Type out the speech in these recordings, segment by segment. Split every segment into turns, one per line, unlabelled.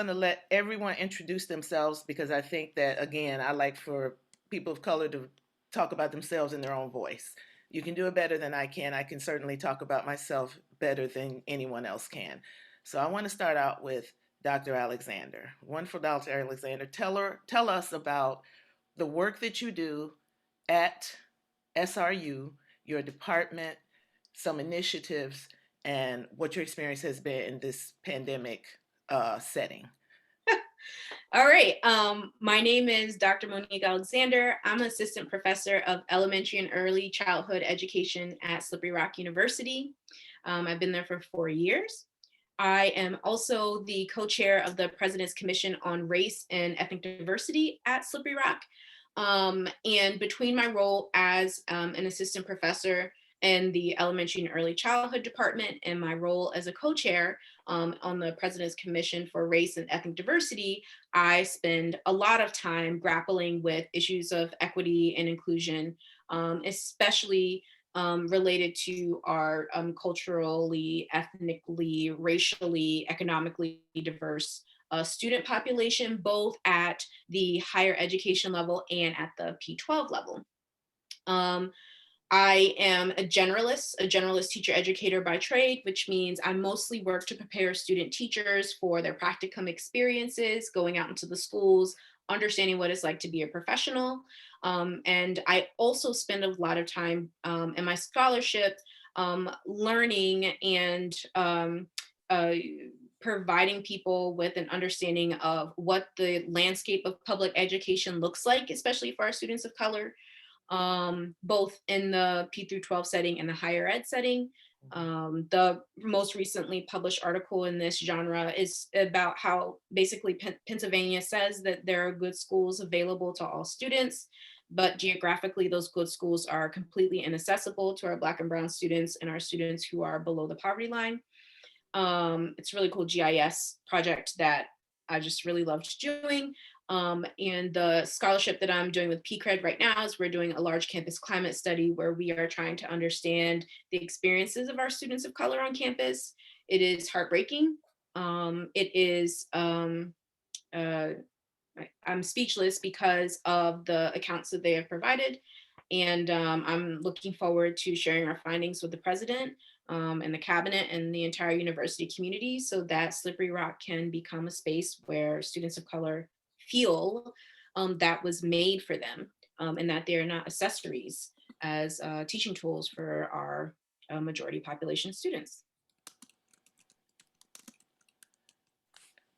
going to let everyone introduce themselves because I think that, again, I like for people of color to talk about themselves in their own voice. You can do it better than I can. I can certainly talk about myself better than anyone else can. So I want to start out with Dr. Alexander. Wonderful Dr. Alexander. Tell us about the work that you do at SRU, your department, some initiatives, and what your experience has been in this pandemic setting.
All right. My name is Dr. Monique Alexander. I'm an assistant professor of elementary and early childhood education at Slippery Rock University. I've been there for 4 years. I am also the co-chair of the President's Commission on Race and Ethnic Diversity at Slippery Rock. And between my role as an assistant professor in the elementary and early childhood department and my role as a co-chair on the President's Commission for Race and Ethnic Diversity, I spend a lot of time grappling with issues of equity and inclusion, especially related to our culturally, ethnically, racially, economically diverse student population, both at the higher education level and at the P-12 level. I am a generalist teacher educator by trade, which means I mostly work to prepare student teachers for their practicum experiences, going out into the schools, understanding what it's like to be a professional. And I also spend a lot of time in my scholarship learning and providing people with an understanding of what the landscape of public education looks like, especially for our students of color, both in the P through 12 setting and the higher ed setting. The most recently published article in this genre is about how basically Pennsylvania says that there are good schools available to all students, but geographically those good schools are completely inaccessible to our Black and Brown students and our students who are below the poverty line. It's a really cool GIS project that I just really loved doing. And the scholarship that I'm doing with PCRED right now is we're doing a large campus climate study where we are trying to understand the experiences of our students of color on campus. It is heartbreaking. It is, I'm speechless because of the accounts that they have provided. And I'm looking forward to sharing our findings with the president and the cabinet and the entire university community so that Slippery Rock can become a space where students of color feel that was made for them and that they're not accessories as teaching tools for our majority population students.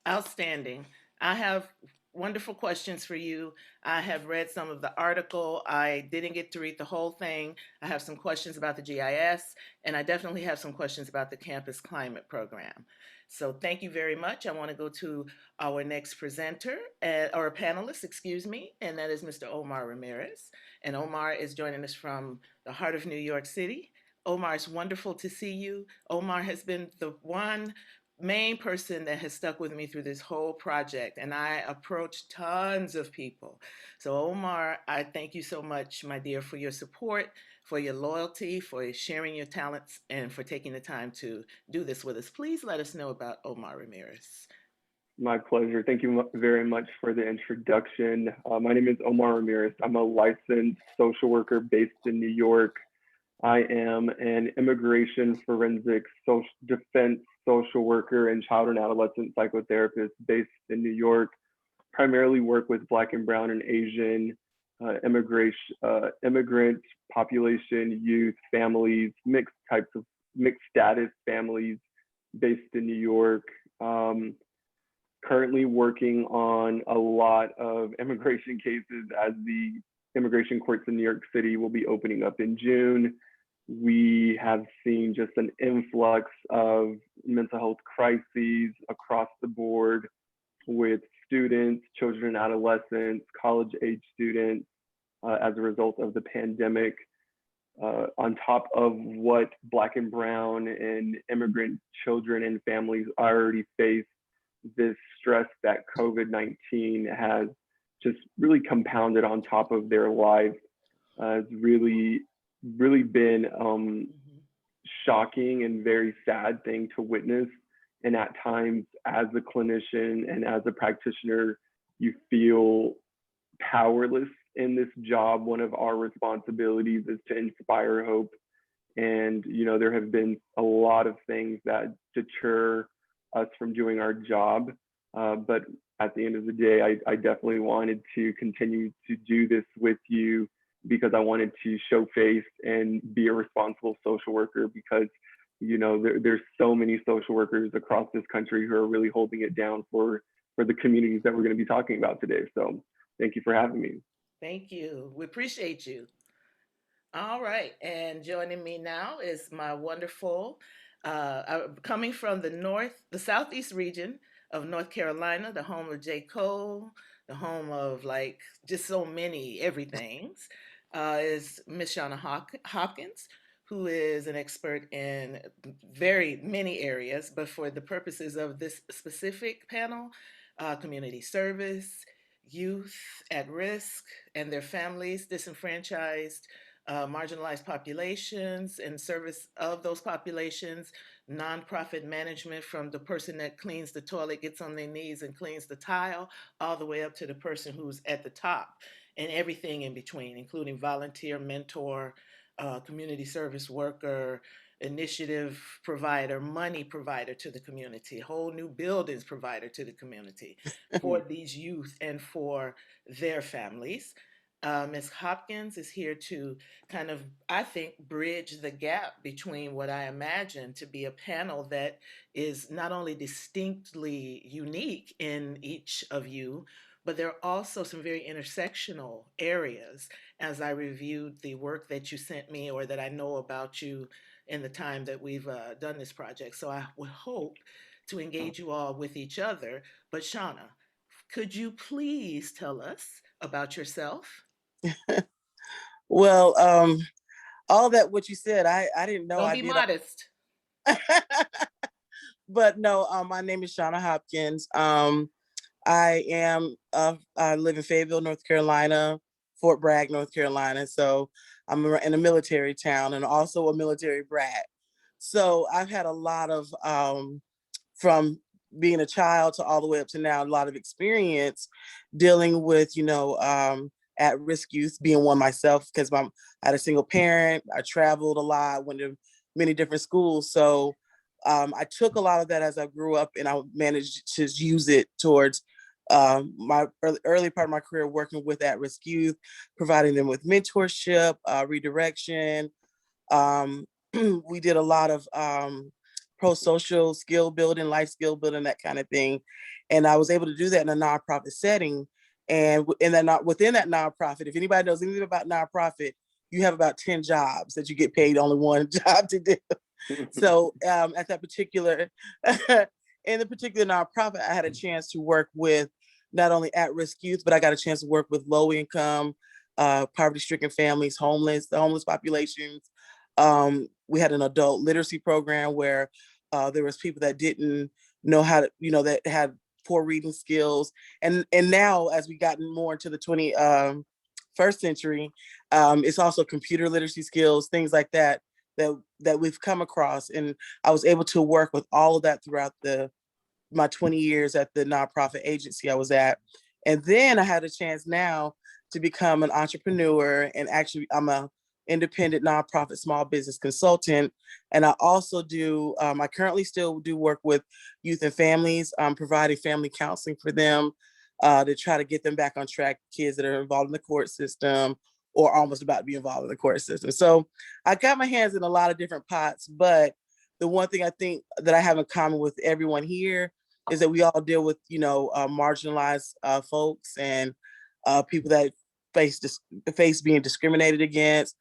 Outstanding. I have wonderful questions for you. I have read some of the article. I didn't get to read the whole thing. I have some questions about the GIS, and I definitely have some questions about the campus climate program. So thank you very much. I want to go to our next presenter, or panelist, excuse me, and that is Mr. Omar Ramirez. And Omar is joining us from the heart of New York City. Omar, it's wonderful to see you. Omar has been the one main person that has stuck with me through this whole project, and I approached tons of people. So Omar, I thank you so much, my dear, for your support, for your loyalty, for sharing your talents, and for taking the time to do this with us. Please let us know about Omar Ramirez.
My pleasure. Thank you very much for the introduction. My name is Omar Ramirez. I'm a licensed social worker based in New York. I am an immigration forensics defense social worker and child and adolescent psychotherapist based in New York. Primarily work with Black and Brown and Asian immigrant population, youth, families, mixed status families based in New York. Currently working on a lot of immigration cases as the immigration courts in New York City will be opening up in June. We have seen just an influx of mental health crises across the board with students, children and adolescents, college-age students as a result of the pandemic. On top of what Black and Brown and immigrant children and families already face, this stress that COVID-19 has just really compounded on top of their lives has really been shocking and very sad thing to witness And at times, as a clinician and as a practitioner, you feel powerless in this job. One of our responsibilities is to inspire hope. And, there have been a lot of things that deter us from doing our job. But at the end of the day, I definitely wanted to continue to do this with you because I wanted to show face and be a responsible social worker because, there's so many social workers across this country who are really holding it down for the communities that we're going to be talking about today. So thank you for having me.
Thank you. We appreciate you. All right. And joining me now is my wonderful, coming from the southeast region of North Carolina, the home of J. Cole, the home of like just so many everythings, is Miss Shauna Hopkins, who is an expert in very many areas, but for the purposes of this specific panel, community service, youth at risk and their families, disenfranchised, marginalized populations and service of those populations, nonprofit management from the person that cleans the toilet, gets on their knees and cleans the tile, all the way up to the person who's at the top and everything in between, including volunteer, mentor, community service worker, initiative provider, money provider to the community, whole new buildings provider to the community for these youth and for their families. Ms. Hopkins is here to kind of, I think, bridge the gap between what I imagine to be a panel that is not only distinctly unique in each of you, but there are also some very intersectional areas as I reviewed the work that you sent me or that I know about you in the time that we've done this project. So I would hope to engage you all with each other. But Shauna, could you please tell us about yourself?
Well, all that what you said, I didn't know
Don't
I
be
did.
modest.
But no, my name is Shauna Hopkins. I live in Fayetteville, North Carolina, Fort Bragg, North Carolina. So I'm in a military town and also a military brat. So I've had a lot of, from being a child to all the way up to now, a lot of experience dealing with, at-risk youth, being one myself, because I had a single parent. I traveled a lot, went to many different schools. So I took a lot of that as I grew up, and I managed to use it towards my early part of my career working with at-risk youth, providing them with mentorship, redirection. Um, we did a lot of pro-social skill building, life skill building, that kind of thing. And I was able to do that in a nonprofit setting. And within that nonprofit, if anybody knows anything about nonprofit, you have about 10 jobs that you get paid only one job to do. So at that particular, in the particular nonprofit, I had a chance to work with not only at-risk youth, but I got a chance to work with low income, poverty-stricken families, the homeless populations. We had an adult literacy program where there was people that didn't know how to, that had poor reading skills. And now, as we gotten more into the 21st century, it's also computer literacy skills, things like that we've come across. And I was able to work with all of that throughout my 20 years at the nonprofit agency I was at. And then I had a chance now to become an entrepreneur, and actually I'm a independent nonprofit small business consultant. And I also I currently still do work with youth and families, providing family counseling for them to try to get them back on track, kids that are involved in the court system or almost about to be involved in the court system. So I got my hands in a lot of different pots, but the one thing I think that I have in common with everyone here is that we all deal with, marginalized folks and people that face being discriminated against,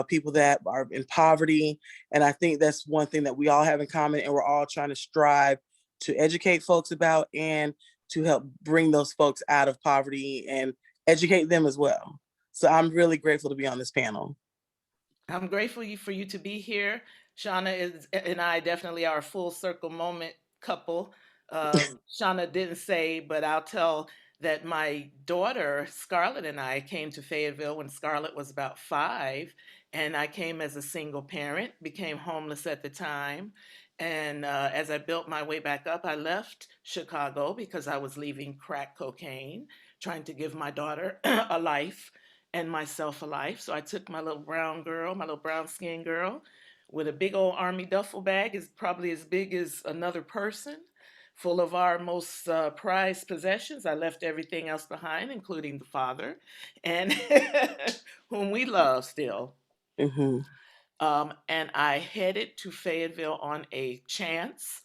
people that are in poverty. And I think that's one thing that we all have in common, and we're all trying to strive to educate folks about and to help bring those folks out of poverty and educate them as well. So I'm really grateful to be on this panel.
I'm grateful for you to be here. Shauna and I definitely are a full circle moment couple. Shauna didn't say, but I'll tell that my daughter, Scarlett, and I came to Fayetteville when Scarlett was about 5. And I came as a single parent, became homeless at the time. And as I built my way back up, I left Chicago because I was leaving crack cocaine, trying to give my daughter a life and myself a life. So I took my little brown girl, my little brown skinned girl, with a big old army duffel bag, is probably as big as another person, full of our most prized possessions. I left everything else behind, including the father, and whom we love still.
Mhm.
And I headed to Fayetteville on a chance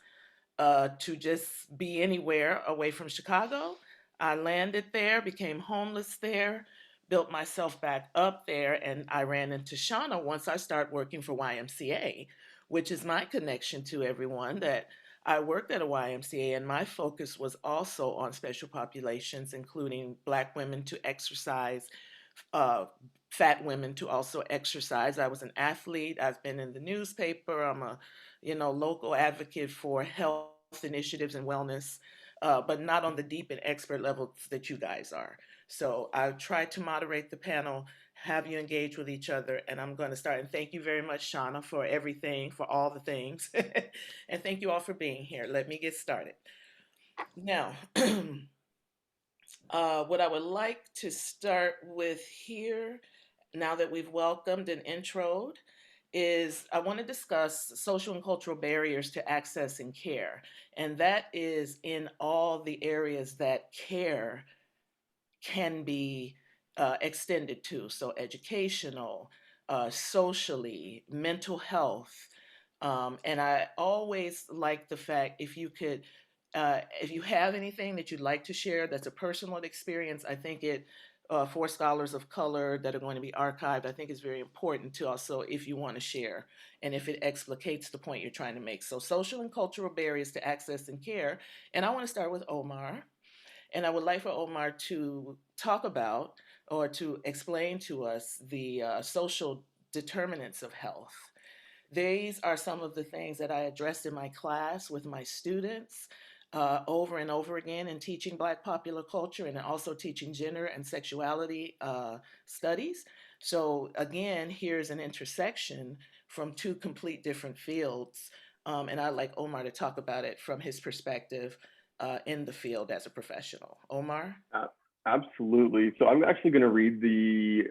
to just be anywhere away from Chicago. I landed there, became homeless there, built myself back up there, and I ran into Shauna once I started working for YMCA, which is my connection to everyone that I worked at a YMCA, and my focus was also on special populations, including Black women to exercise, uh, fat women to also exercise. I was an athlete. I've been in the newspaper. I'm a, local advocate for health initiatives and wellness, but not on the deep and expert levels that you guys are. So I tried to moderate the panel, have you engage with each other, and I'm going to start. And thank you very much, Shauna, for everything, for all the things. And thank you all for being here. Let me get started. Now, what I would like to start with here, now that we've welcomed and introed, is I want to discuss social and cultural barriers to access and care. And that is in all the areas that care can be extended to. So, educational, socially, mental health. And I always like the fact if you have anything that you'd like to share that's a personal experience, I think for scholars of color that are going to be archived, I think it's very important to also, if you want to share, and if it explicates the point you're trying to make. So, social and cultural barriers to access and care. And I want to start with Omar. And I would like for Omar to talk about or to explain to us the social determinants of health. These are some of the things that I addressed in my class with my students over and over again in teaching Black popular culture and also teaching gender and sexuality studies. So, again, here's an intersection from two complete different fields. And I'd like Omar to talk about it from his perspective in the field as a professional. Omar?
Uh, Absolutely. So I'm actually going to read the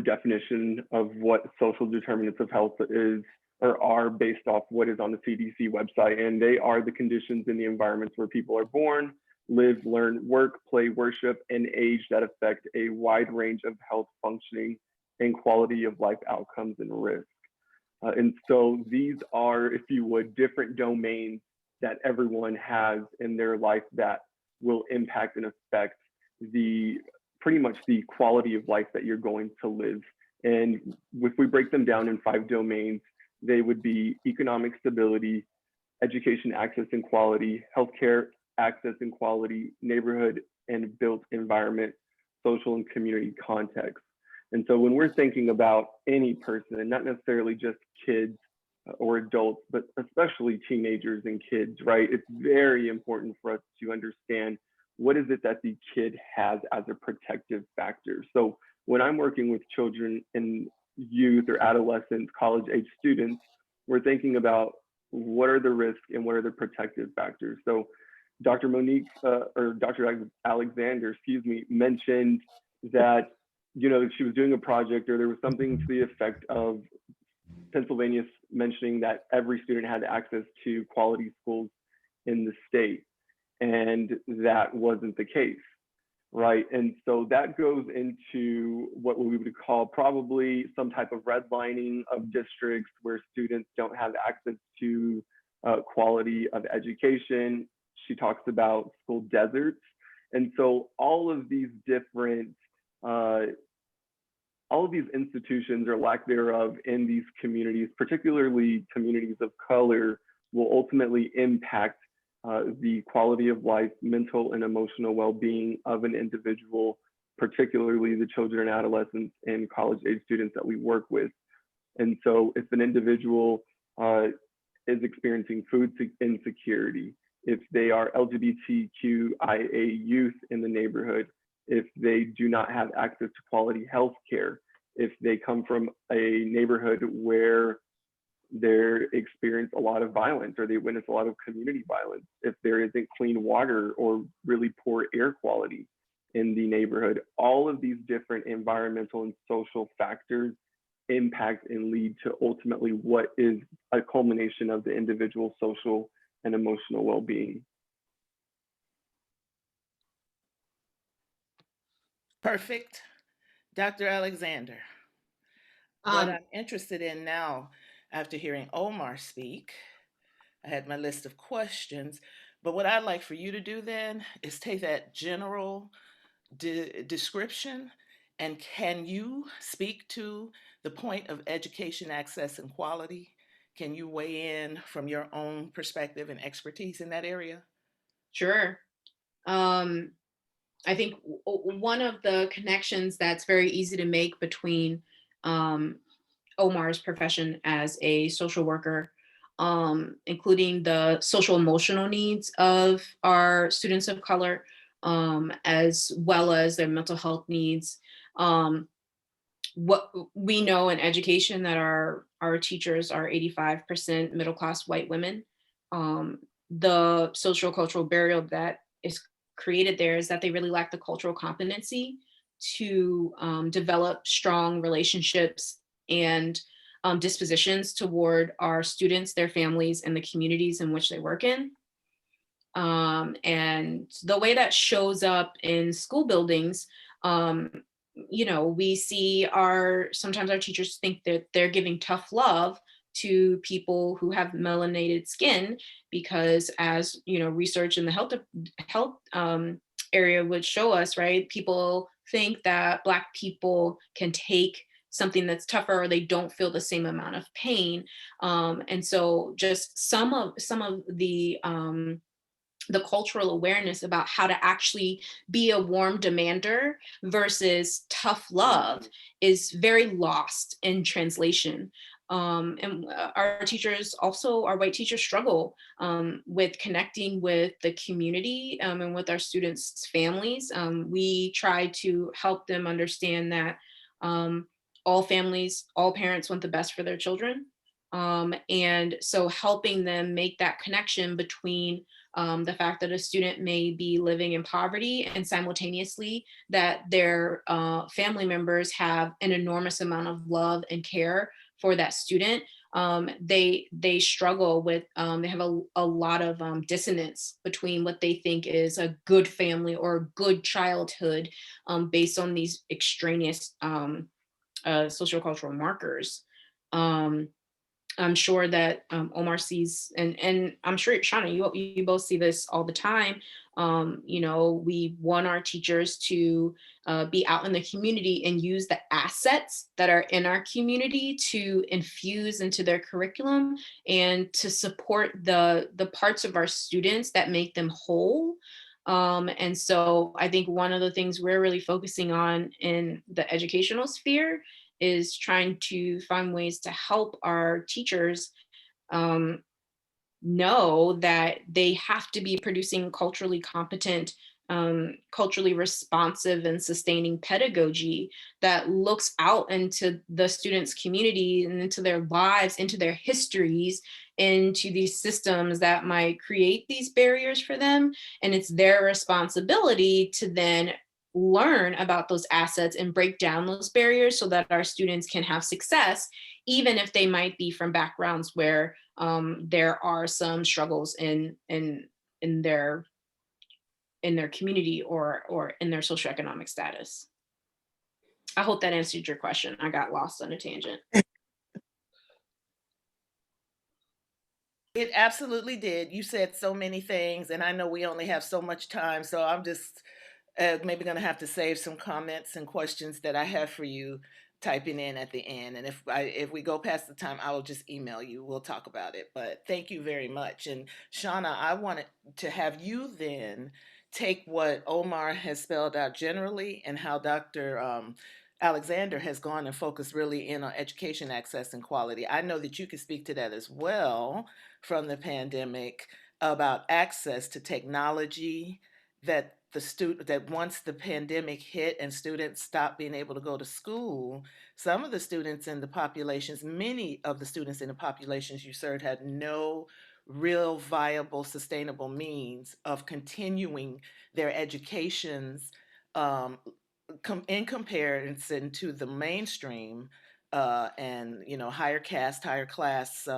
definition of what social determinants of health is or are based off what is on the CDC website. And they are the conditions in the environments where people are born, live, learn, work, play, worship, and age that affect a wide range of health functioning and quality of life outcomes and risk. And so these are, if you would, different domains that everyone has in their life that will impact and affect the pretty much the quality of life that you're going to live. And if we break them down in 5 domains, they would be economic stability, education access and quality, healthcare access and quality, neighborhood and built environment, social and community context. And so when we're thinking about any person, and not necessarily just kids or adults, but especially teenagers and kids, right? It's very important for us to understand what is it that the kid has as a protective factor. So when I'm working with children and youth or adolescents, college age students, we're thinking about what are the risks and what are the protective factors. So Dr. Monique or Dr. Alexander, excuse me, mentioned that she was doing a project or there was something to the effect of Pennsylvania mentioning that every student had access to quality schools in the state, and that wasn't the case, right? And so that goes into what we would call probably some type of redlining of districts where students don't have access to quality of education. She talks about school deserts. And so all of these different all of these institutions or lack thereof in these communities, particularly communities of color, will ultimately impact the quality of life, mental and emotional well-being of an individual, particularly the children and adolescents and college age students that we work with. And so if an individual is experiencing food insecurity, if they are LGBTQIA youth in the neighborhood, if they do not have access to quality health care, if they come from a neighborhood where they experience a lot of violence or they witness a lot of community violence, if there isn't clean water or really poor air quality in the neighborhood. All of these different environmental and social factors impact and lead to ultimately what is a culmination of the individual social and emotional well-being.
Perfect. Dr. Alexander, what I'm interested in now, after hearing Omar speak, I had my list of questions, but what I'd like for you to do then is take that general description and can you speak to the point of education access and quality? Can you weigh in from your own perspective and expertise in that area?
Sure. Um, I think one of the connections that's very easy to make between um, Omar's profession as a social worker, including the social emotional needs of our students of color, as well as their mental health needs. What we know in education that our teachers are 85% middle class white women. The social cultural barrier that is created there is that they really lack the cultural competency to develop strong relationships and dispositions toward our students, their families, and the communities in which they work in. And the way that shows up in school buildings, um, we see sometimes our teachers think that they're giving tough love to people who have melanated skin because, as research in the health area would show us, right? People think that Black people can take something that's tougher, or they don't feel the same amount of pain. And so just some of the cultural awareness about how to actually be a warm demander versus tough love is very lost in translation. And our teachers, also our white teachers, struggle with connecting with the community and with our students' families. We try to help them understand that all families, all parents want the best for their children. And so helping them make that connection between the fact that a student may be living in poverty and simultaneously that their family members have an enormous amount of love and care for that student. They struggle with, they have a lot of dissonance between what they think is a good family or a good childhood based on these extraneous social cultural markers. I'm sure that Omar sees, and I'm sure, Shauna, you both see this all the time. We want our teachers to be out in the community and use the assets that are in our community to infuse into their curriculum and to support the parts of our students that make them whole. And so I think one of the things we're really focusing on in the educational sphere is trying to find ways to help our teachers know that they have to be producing culturally competent, culturally responsive and sustaining pedagogy that looks out into the students' community and into their lives, into their histories, into these systems that might create these barriers for them. And it's their responsibility to then learn about those assets and break down those barriers so that our students can have success, even if they might be from backgrounds where there are some struggles in their community or in their socioeconomic status. I hope that answered your question. I got lost on a tangent.
It absolutely did. You said so many things, and I know we only have so much time, so I'm just maybe going to have to save some comments and questions that I have for you typing in at the end. And if we go past the time, I will just email you. We'll talk about it. But thank you very much. And Shauna, I wanted to have you then take what Omar has spelled out generally and how Dr. Alexander has gone and focused really in on education access and quality. I know that you could speak to that as well from the pandemic about access to technology that that once the pandemic hit and students stopped being able to go to school, some of the students in the populations, many of the students in the populations you served had no real viable sustainable means of continuing their educations, um, in comparison to the mainstream, and higher caste, higher class,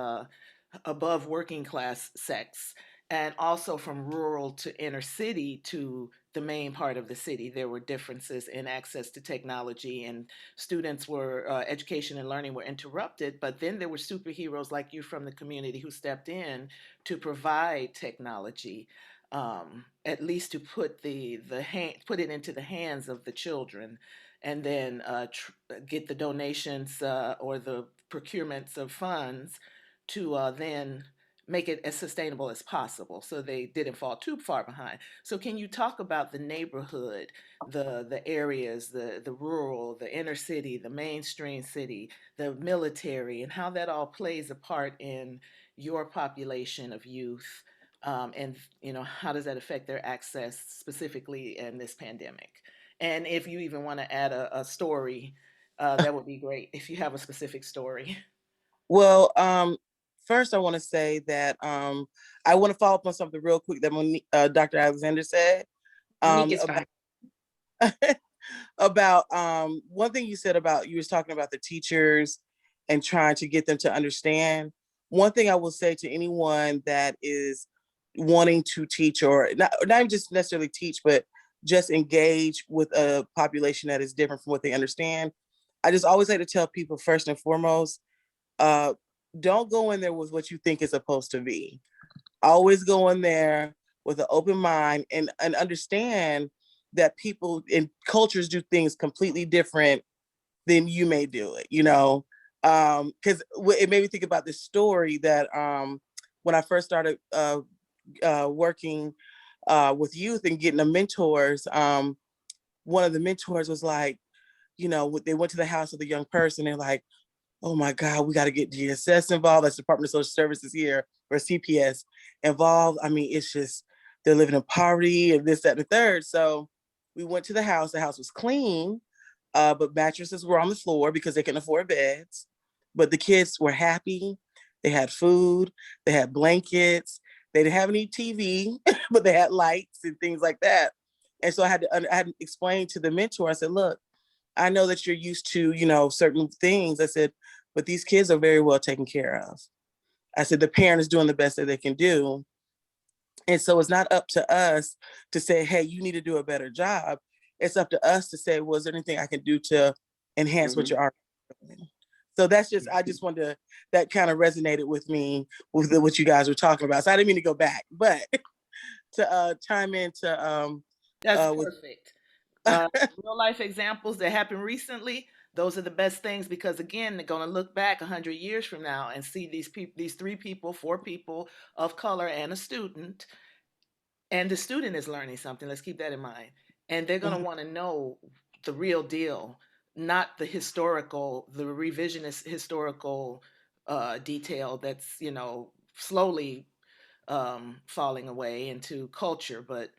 above working class sects, and also from rural to inner city to the main part of the city. There were differences in access to technology, and students were, education and learning were interrupted. But then there were superheroes like you from the community who stepped in to provide technology, at least to put put it into the hands of the children, and then get the donations, or the procurements of funds to then make it as sustainable as possible so they didn't fall too far behind. So can you talk about the neighborhood, the areas, the rural, the inner city, the mainstream city, the military, and how that all plays a part in your population of youth, and how does that affect their access specifically in this pandemic? And if you even want to add a story, that would be great if you have a specific story.
Well, first I want to say that I want to follow up on something real quick that Dr. Alexander said,
Monique is fine.
about one thing you said about, you was talking about the teachers and trying to get them to understand. One thing I will say to anyone that is wanting to teach, or not even just necessarily teach, but just engage with a population that is different from what they understand. I just always like to tell people, first and foremost, uh, don't go in there with what you think it's supposed to be. Always go in there with an open mind, and understand that people in cultures do things completely different than you may do it, because it made me think about this story that when I first started working with youth and getting the mentors, one of the mentors was like, they went to the house of the young person, and like, oh my God, we got to get DSS involved. That's Department of Social Services here, or CPS involved. I mean, it's just, they're living in poverty and this, that, and the third. So we went to the house. The house was clean, but mattresses were on the floor because they couldn't afford beds. But the kids were happy. They had food. They had blankets. They didn't have any TV, but they had lights and things like that. And so I had to explain to the mentor. I said, look, I know that you're used to, certain things. I said, but these kids are very well taken care of. I said, the parent is doing the best that they can do. And so it's not up to us to say, hey, you need to do a better job. It's up to us to say, well, is there anything I can do to enhance what you're already doing? So that's just, I just wanted to, that kind of resonated with me with what you guys were talking about. So I didn't mean to go back, but to chime into
That's
with
perfect. Real life examples that happened recently, those are the best things, because again, they're going to look back 100 years from now and see these three people, four people of color and a student, and the student is learning something. Let's keep that in mind. And they're going to want to know the real deal, not the revisionist historical detail that's, slowly falling away into culture. But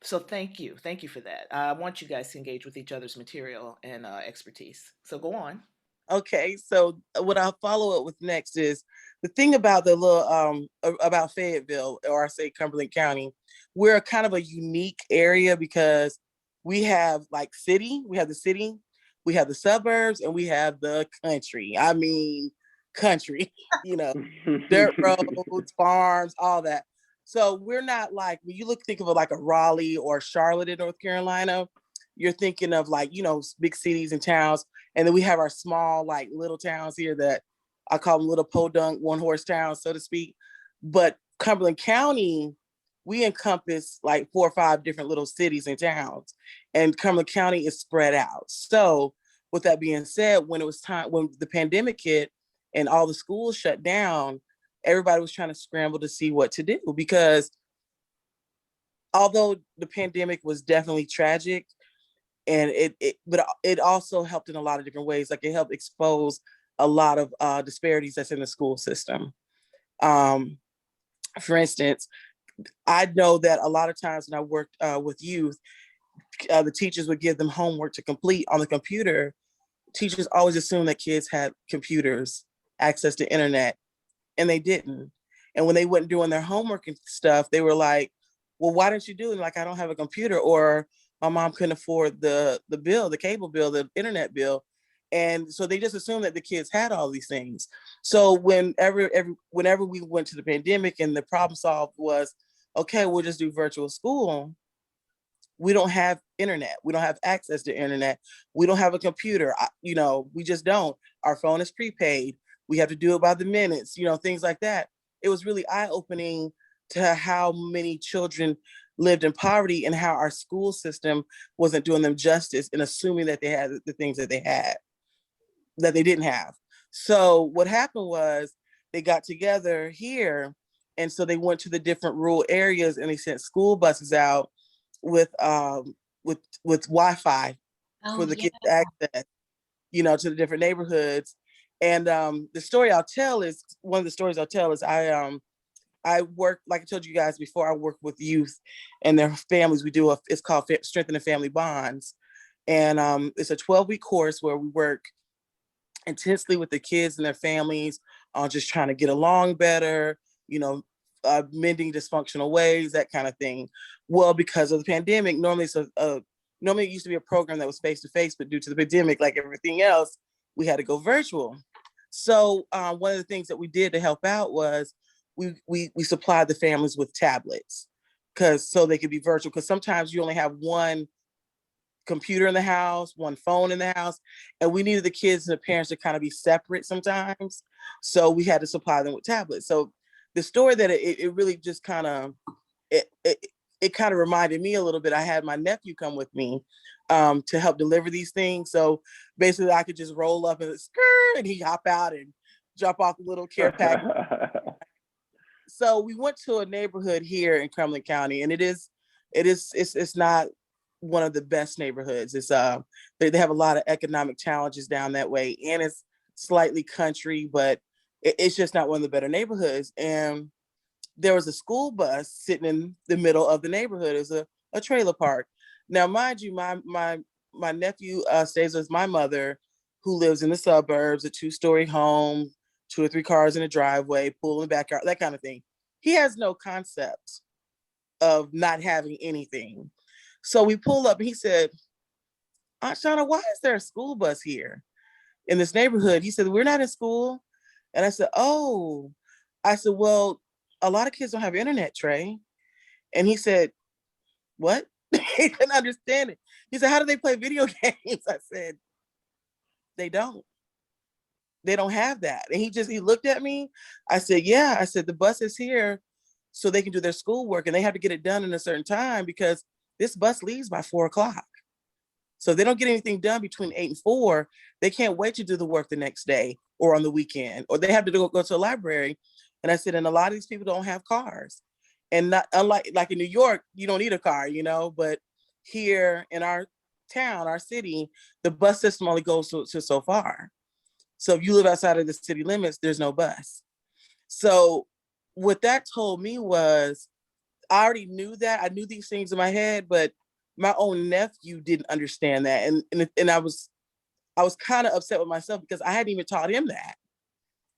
so thank you for that. I want you guys to engage with each other's material and expertise. So go on.
Okay, so what I'll follow up with next is the thing about the little about Fayetteville, or I say Cumberland County. We're kind of a unique area because we have like we have the city, we have the suburbs, and we have the country. I mean, country, you know, dirt roads, farms, all that. So we're not like, when you think of it like a Raleigh or Charlotte in North Carolina, you're thinking of like, big cities and towns. And then we have our small, like little towns here that I call them little podunk, one horse towns, so to speak. But Cumberland County, we encompass like 4 or 5 different little cities and towns. And Cumberland County is spread out. So with that being said, when the pandemic hit and all the schools shut down, everybody was trying to scramble to see what to do, because although the pandemic was definitely tragic, and but it also helped in a lot of different ways. Like, it helped expose a lot of disparities that's in the school system. For instance, I know that a lot of times when I worked with youth, the teachers would give them homework to complete on the computer. Teachers always assumed that kids had computers, access to internet, and they didn't. And when they went doing their homework and stuff, they were like, well, why didn't you do it? Like, I don't have a computer, or my mom couldn't afford the bill, the cable bill, the internet bill. And so they just assumed that the kids had all these things. So whenever we went to the pandemic and the problem solved was, okay, we'll just do virtual school. We don't have internet. We don't have access to internet. We don't have a computer. We just don't. Our phone is prepaid. We have to do it by the minutes, things like that. It was really eye-opening to how many children lived in poverty and how our school system wasn't doing them justice in assuming that they had the things that they didn't have. So what happened was they got together here, and so they went to the different rural areas and they sent school buses out with Wi-Fi for the kids to access, to the different neighborhoods. And the story I'll tell is one of the stories I'll tell is I work, like I told you guys before, I work with youth and their families. It's called Strengthening Family Bonds. And it's a 12-week course where we work intensely with the kids and their families on just trying to get along better, mending dysfunctional ways, that kind of thing. Well, because of the pandemic, normally it used to be a program that was face-to-face, but due to the pandemic, like everything else, we had to go virtual. So one of the things that we did to help out was we supplied the families with tablets so they could be virtual, because sometimes you only have one computer in the house, one phone in the house, and we needed the kids and the parents to kind of be separate sometimes. So we had to supply them with tablets. So the story that it really just kind of, it kind of reminded me a little bit. I had my nephew come with me to help deliver these things. So basically I could just roll up and he'd hop out and drop off a little care pack. So we went to a neighborhood here in Cumberland County, and it's not one of the best neighborhoods. It's they have a lot of economic challenges down that way, and it's slightly country, but it's just not one of the better neighborhoods. And there was a school bus sitting in the middle of the neighborhood. It was a trailer park. Now, mind you, my nephew stays with my mother, who lives in the suburbs, a 2-story home, 2 or 3 cars in a driveway, pool in the backyard, that kind of thing. He has no concept of not having anything. So we pull up and he said, Aunt Shauna, why is there a school bus here in this neighborhood? He said, we're not in school. And I said, oh. I said, well, a lot of kids don't have internet, Trey. And he said, what? He couldn't understand it. He said, how do they play video games? I said, they don't. They don't have that. And he looked at me. I said, yeah. I said, the bus is here so they can do their schoolwork, and they have to get it done in a certain time because this bus leaves by 4:00. So if they don't get anything done between 8 and 4, they can't wait to do the work the next day or on the weekend, or they have to go to a library. And I said, and a lot of these people don't have cars. And not unlike in New York, you don't need a car, but here in our town, our city, the bus system only goes to so far. So if you live outside of the city limits, there's no bus. So what that told me was, I already knew that. I knew these things in my head, but my own nephew didn't understand that. And I was kind of upset with myself because I hadn't even taught him that.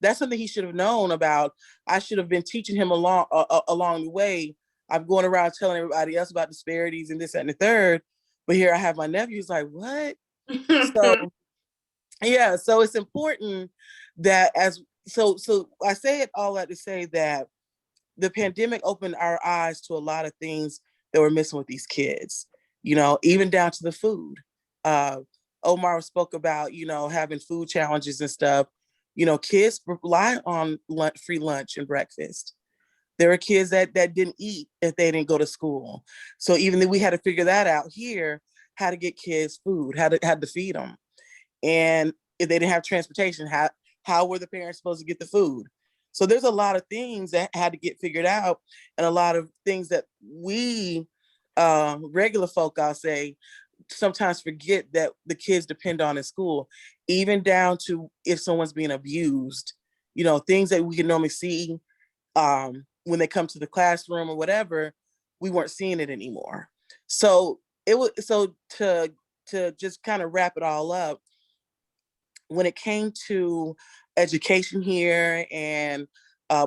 That's something he should have known about. I should have been teaching him along the way. I'm going around telling everybody else about disparities and this, that, and the third. But here I have my nephew who's like, what? So yeah, so it's important that so I say it all that to say that the pandemic opened our eyes to a lot of things that we're missing with these kids, even down to the food. Omar spoke about, having food challenges and stuff. Kids rely on free lunch and breakfast. There are kids that didn't eat if they didn't go to school. So even though we had to figure that out here, how to get kids food, how to feed them. And if they didn't have transportation, how were the parents supposed to get the food? So there's a lot of things that had to get figured out, and a lot of things that we regular folk, I'll say, sometimes forget that the kids depend on in school, even down to if someone's being abused, things that we can normally see when they come to the classroom or whatever, we weren't seeing it anymore. So it was, so to just kind of wrap it all up, when it came to education here and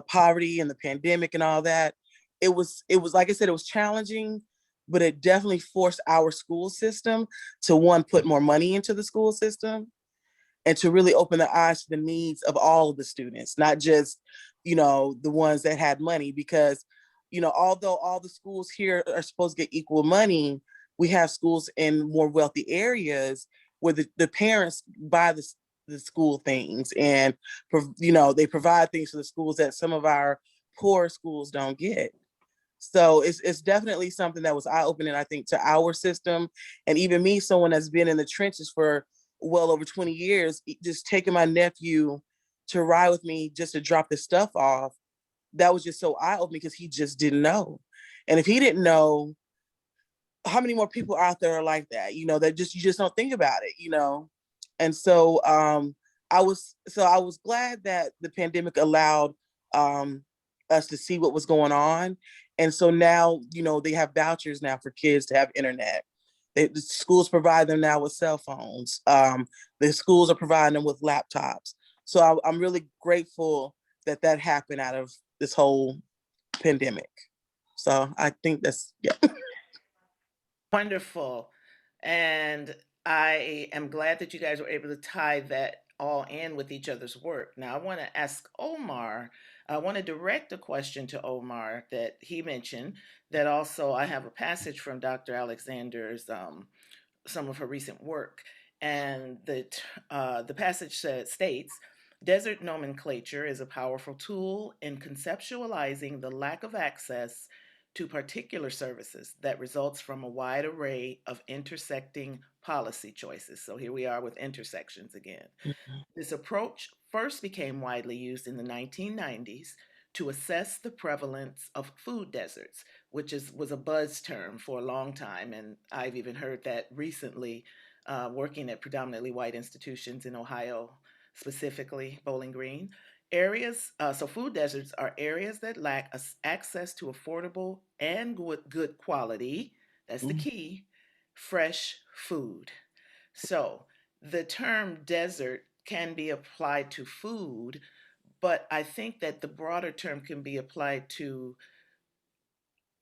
poverty and the pandemic and all that, it was like I said, it was challenging, but it definitely forced our school system to, one, put more money into the school system, and to really open the eyes to the needs of all of the students, not just, the ones that had money. Because, although all the schools here are supposed to get equal money, we have schools in more wealthy areas where the parents buy the school things, and, they provide things for the schools that some of our poor schools don't get. So it's definitely something that was eye-opening, I think, to our system. And even me, someone that's been in the trenches for well over 20 years, just taking my nephew to ride with me just to drop this stuff off, that was just so eye-opening, because he just didn't know. And if he didn't know, how many more people out there are like that, that just, you just don't think about it. And so I was glad that the pandemic allowed us to see what was going on. And so now, they have vouchers now for kids to have internet. The schools provide them now with cell phones. The schools are providing them with laptops. So I'm really grateful that that happened out of this whole pandemic. So I think that's, yeah.
Wonderful. And I am glad that you guys were able to tie that all in with each other's work. Now, I want to ask Omar, I want to direct a question to Omar that he mentioned, that also I have a passage from Dr. Alexander's, some of her recent work. And the passage states, desert nomenclature is a powerful tool in conceptualizing the lack of access to particular services that results from a wide array of intersecting policy choices. So here we are with intersections again. This approach first became widely used in the 1990s to assess the prevalence of food deserts, which was a buzz term for a long time, and I've even heard that recently, working at predominantly white institutions in Ohio, specifically Bowling Green. So food deserts are areas that lack access to affordable and good quality, that's the key, fresh food. So the term desert can be applied to food, but I think that the broader term can be applied to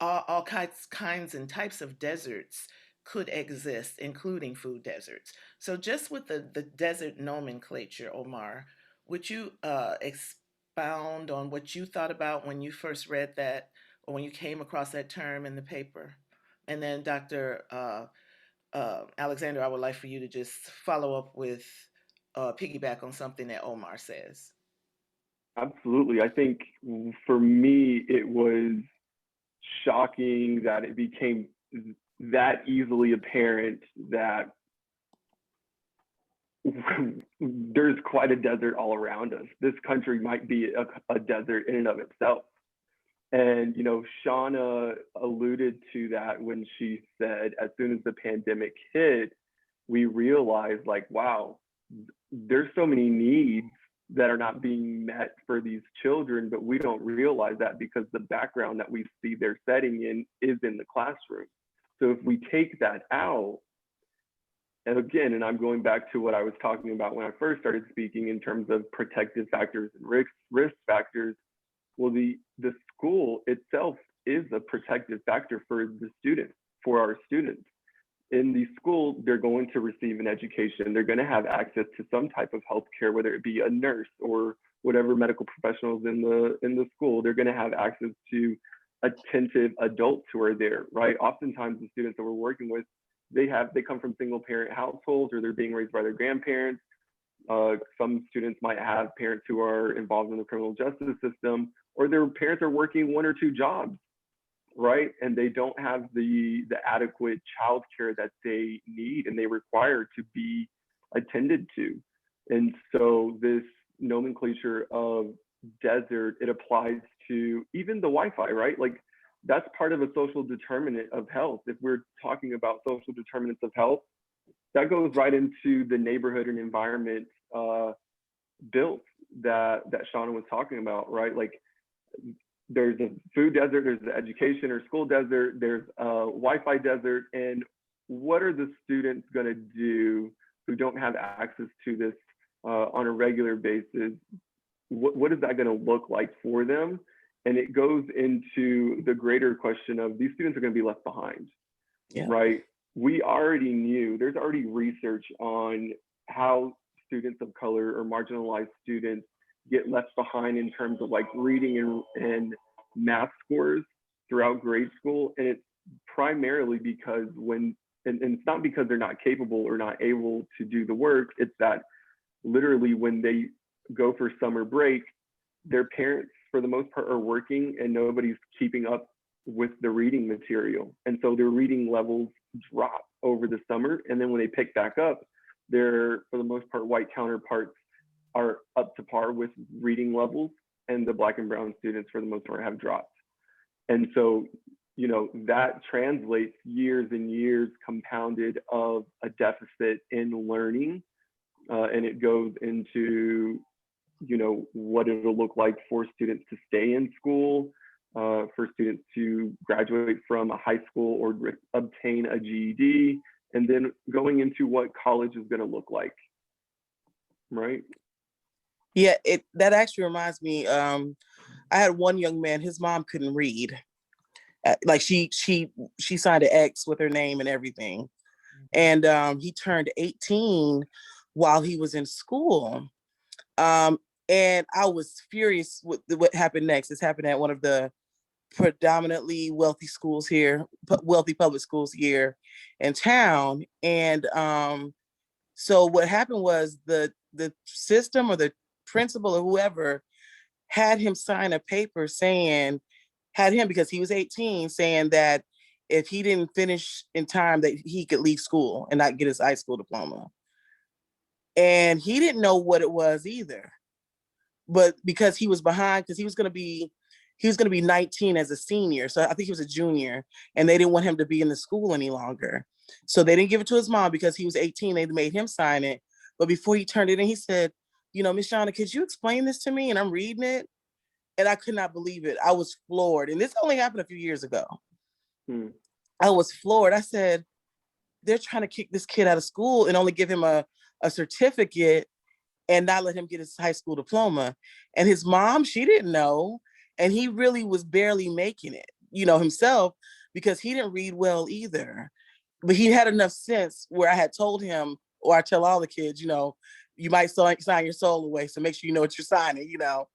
all kinds and types of deserts could exist, including food deserts. So just with the desert nomenclature, Omar, would you expound on what you thought about when you first read that, or when you came across that term in the paper? And then Dr. Alexander, I would like for you to just follow up with piggyback on something that Omar says.
Absolutely. I think for me, it was shocking that it became that easily apparent that there's quite a desert all around us. This country might be a desert in and of itself. And, Shauna alluded to that when she said, as soon as the pandemic hit, we realized, like, wow, there's so many needs that are not being met for these children, but we don't realize that because the background that we see they're setting in is in the classroom. So if we take that out, and again, and I'm going back to what I was talking about when I first started speaking in terms of protective factors and risk factors, well, the school itself is a protective factor for the students, for our students. In the school, they're going to receive an education. They're going to have access to some type of healthcare, whether it be a nurse or whatever medical professionals in the school. They're going to have access to attentive adults who are there, right? Oftentimes, the students that we're working with, they come from single parent households, or they're being raised by their grandparents. Some students might have parents who are involved in the criminal justice system, or their parents are working one or two jobs, right? And they don't have the adequate childcare that they need and they require to be attended to. And so this nomenclature of desert, it applies to even the Wi-Fi, right? Like, that's part of a social determinant of health. If we're talking about social determinants of health, that goes right into the neighborhood and environment built that Shauna was talking about, right? Like, there's a food desert, there's an education or school desert, there's a Wi-Fi desert, and what are the students going to do who don't have access to this on a regular basis? What is that going to look like for them? And it goes into the greater question of these students are going to be left behind, right? We already knew, there's already research on how students of color or marginalized students get left behind in terms of like reading and math scores throughout grade school. And it's primarily because and it's not because they're not capable or not able to do the work, it's that literally when they go for summer break, their parents for the most part are working and nobody's keeping up with the reading material. And so their reading levels drop over the summer. And then when they pick back up, their, for the most part, white counterparts are up to par with reading levels, and the Black and brown students for the most part have dropped. And so, you know, that translates years and years compounded of a deficit in learning. And it goes into, you know, what it'll look like for students to stay in school, for students to graduate from a high school or obtain a GED, and then going into what college is going to look like, right?
Yeah, that actually reminds me. I had one young man. His mom couldn't read. Like she signed an X with her name and everything, and he turned 18 while he was in school. And I was furious with what happened next. This happened at one of the predominantly wealthy schools here, wealthy public schools here in town. And so what happened was the system or the principal or whoever had him sign a paper saying, had him, because he was 18, saying that if he didn't finish in time that he could leave school and not get his high school diploma. And he didn't know what it was either. But because he was behind, because he was going to be 19 as a senior. So I think he was a junior, and they didn't want him to be in the school any longer. So they didn't give it to his mom because he was 18. They made him sign it. But before he turned it in, he said, you know, Miss Shauna, could you explain this to me? And I'm reading it, and I could not believe it. I was floored. And this only happened a few years ago. I was floored. I said, they're trying to kick this kid out of school and only give him a certificate and not let him get his high school diploma. And his mom, she didn't know. And he really was barely making it, you know, himself, because he didn't read well either. But he had enough sense where I had told him, or I tell all the kids, you know, you might sign your soul away. So make sure you know what you're signing, you know.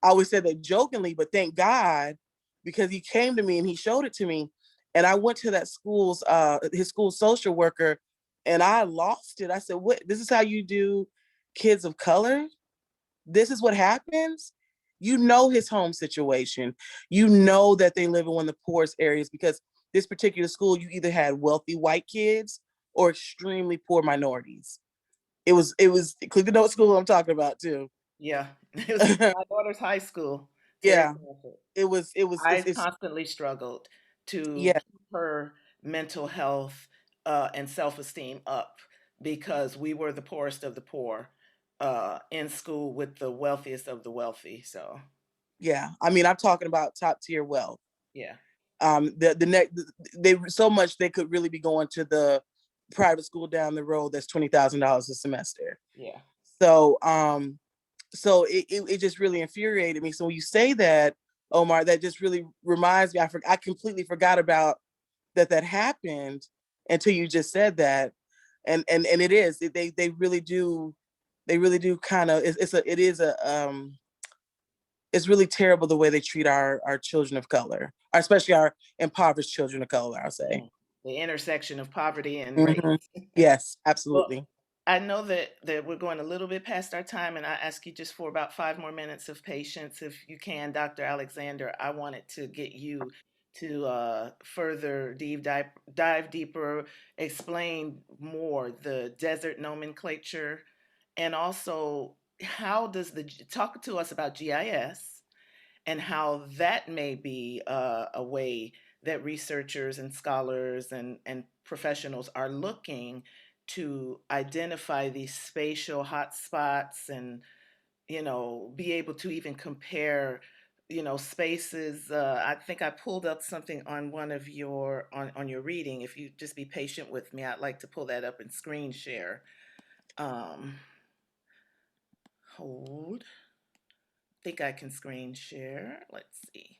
I always said that jokingly, but thank God, because he came to me and he showed it to me. And I went to that school's, his school social worker, and I lost it. I said, what, this is how you do kids of color? This is what happens? You know his home situation. You know that they live in one of the poorest areas, because this particular school, you either had wealthy white kids or extremely poor minorities. It was Clitha knows what school I'm talking about too.
Yeah, it was my daughter's high school.
Yeah,
I constantly struggled to
yeah,
keep her mental health and self-esteem up because we were the poorest of the poor in school with the wealthiest of the wealthy. So
yeah. I mean, I'm talking about top tier wealth.
yeah,
They so much they could really be going to the private school down the road that's $20,000 a semester.
yeah.
So so it just really infuriated me. So when you say that, Omar, that just really reminds me. I completely forgot about that happened until you just said that, and it is they really do kind of it's really terrible the way they treat our children of color, especially our impoverished children of color, I'll say.
The intersection of poverty and race.
Mm-hmm. Yes,
Well,
absolutely.
I know that we're going a little bit past our time, and I ask you just for about 5 more minutes of patience, if you can, Dr. Alexander. I wanted to get you to further dive deeper, explain more the desert nomenclature, and also how does talk to us about GIS and how that may be a way that researchers and scholars and professionals are looking to identify these spatial hotspots and, you know, be able to even compare, spaces. I think I pulled up something on one of your on your reading. If you just be patient with me, I'd like to pull that up and screen share. Um, hold. Think I can screen share. Let's see.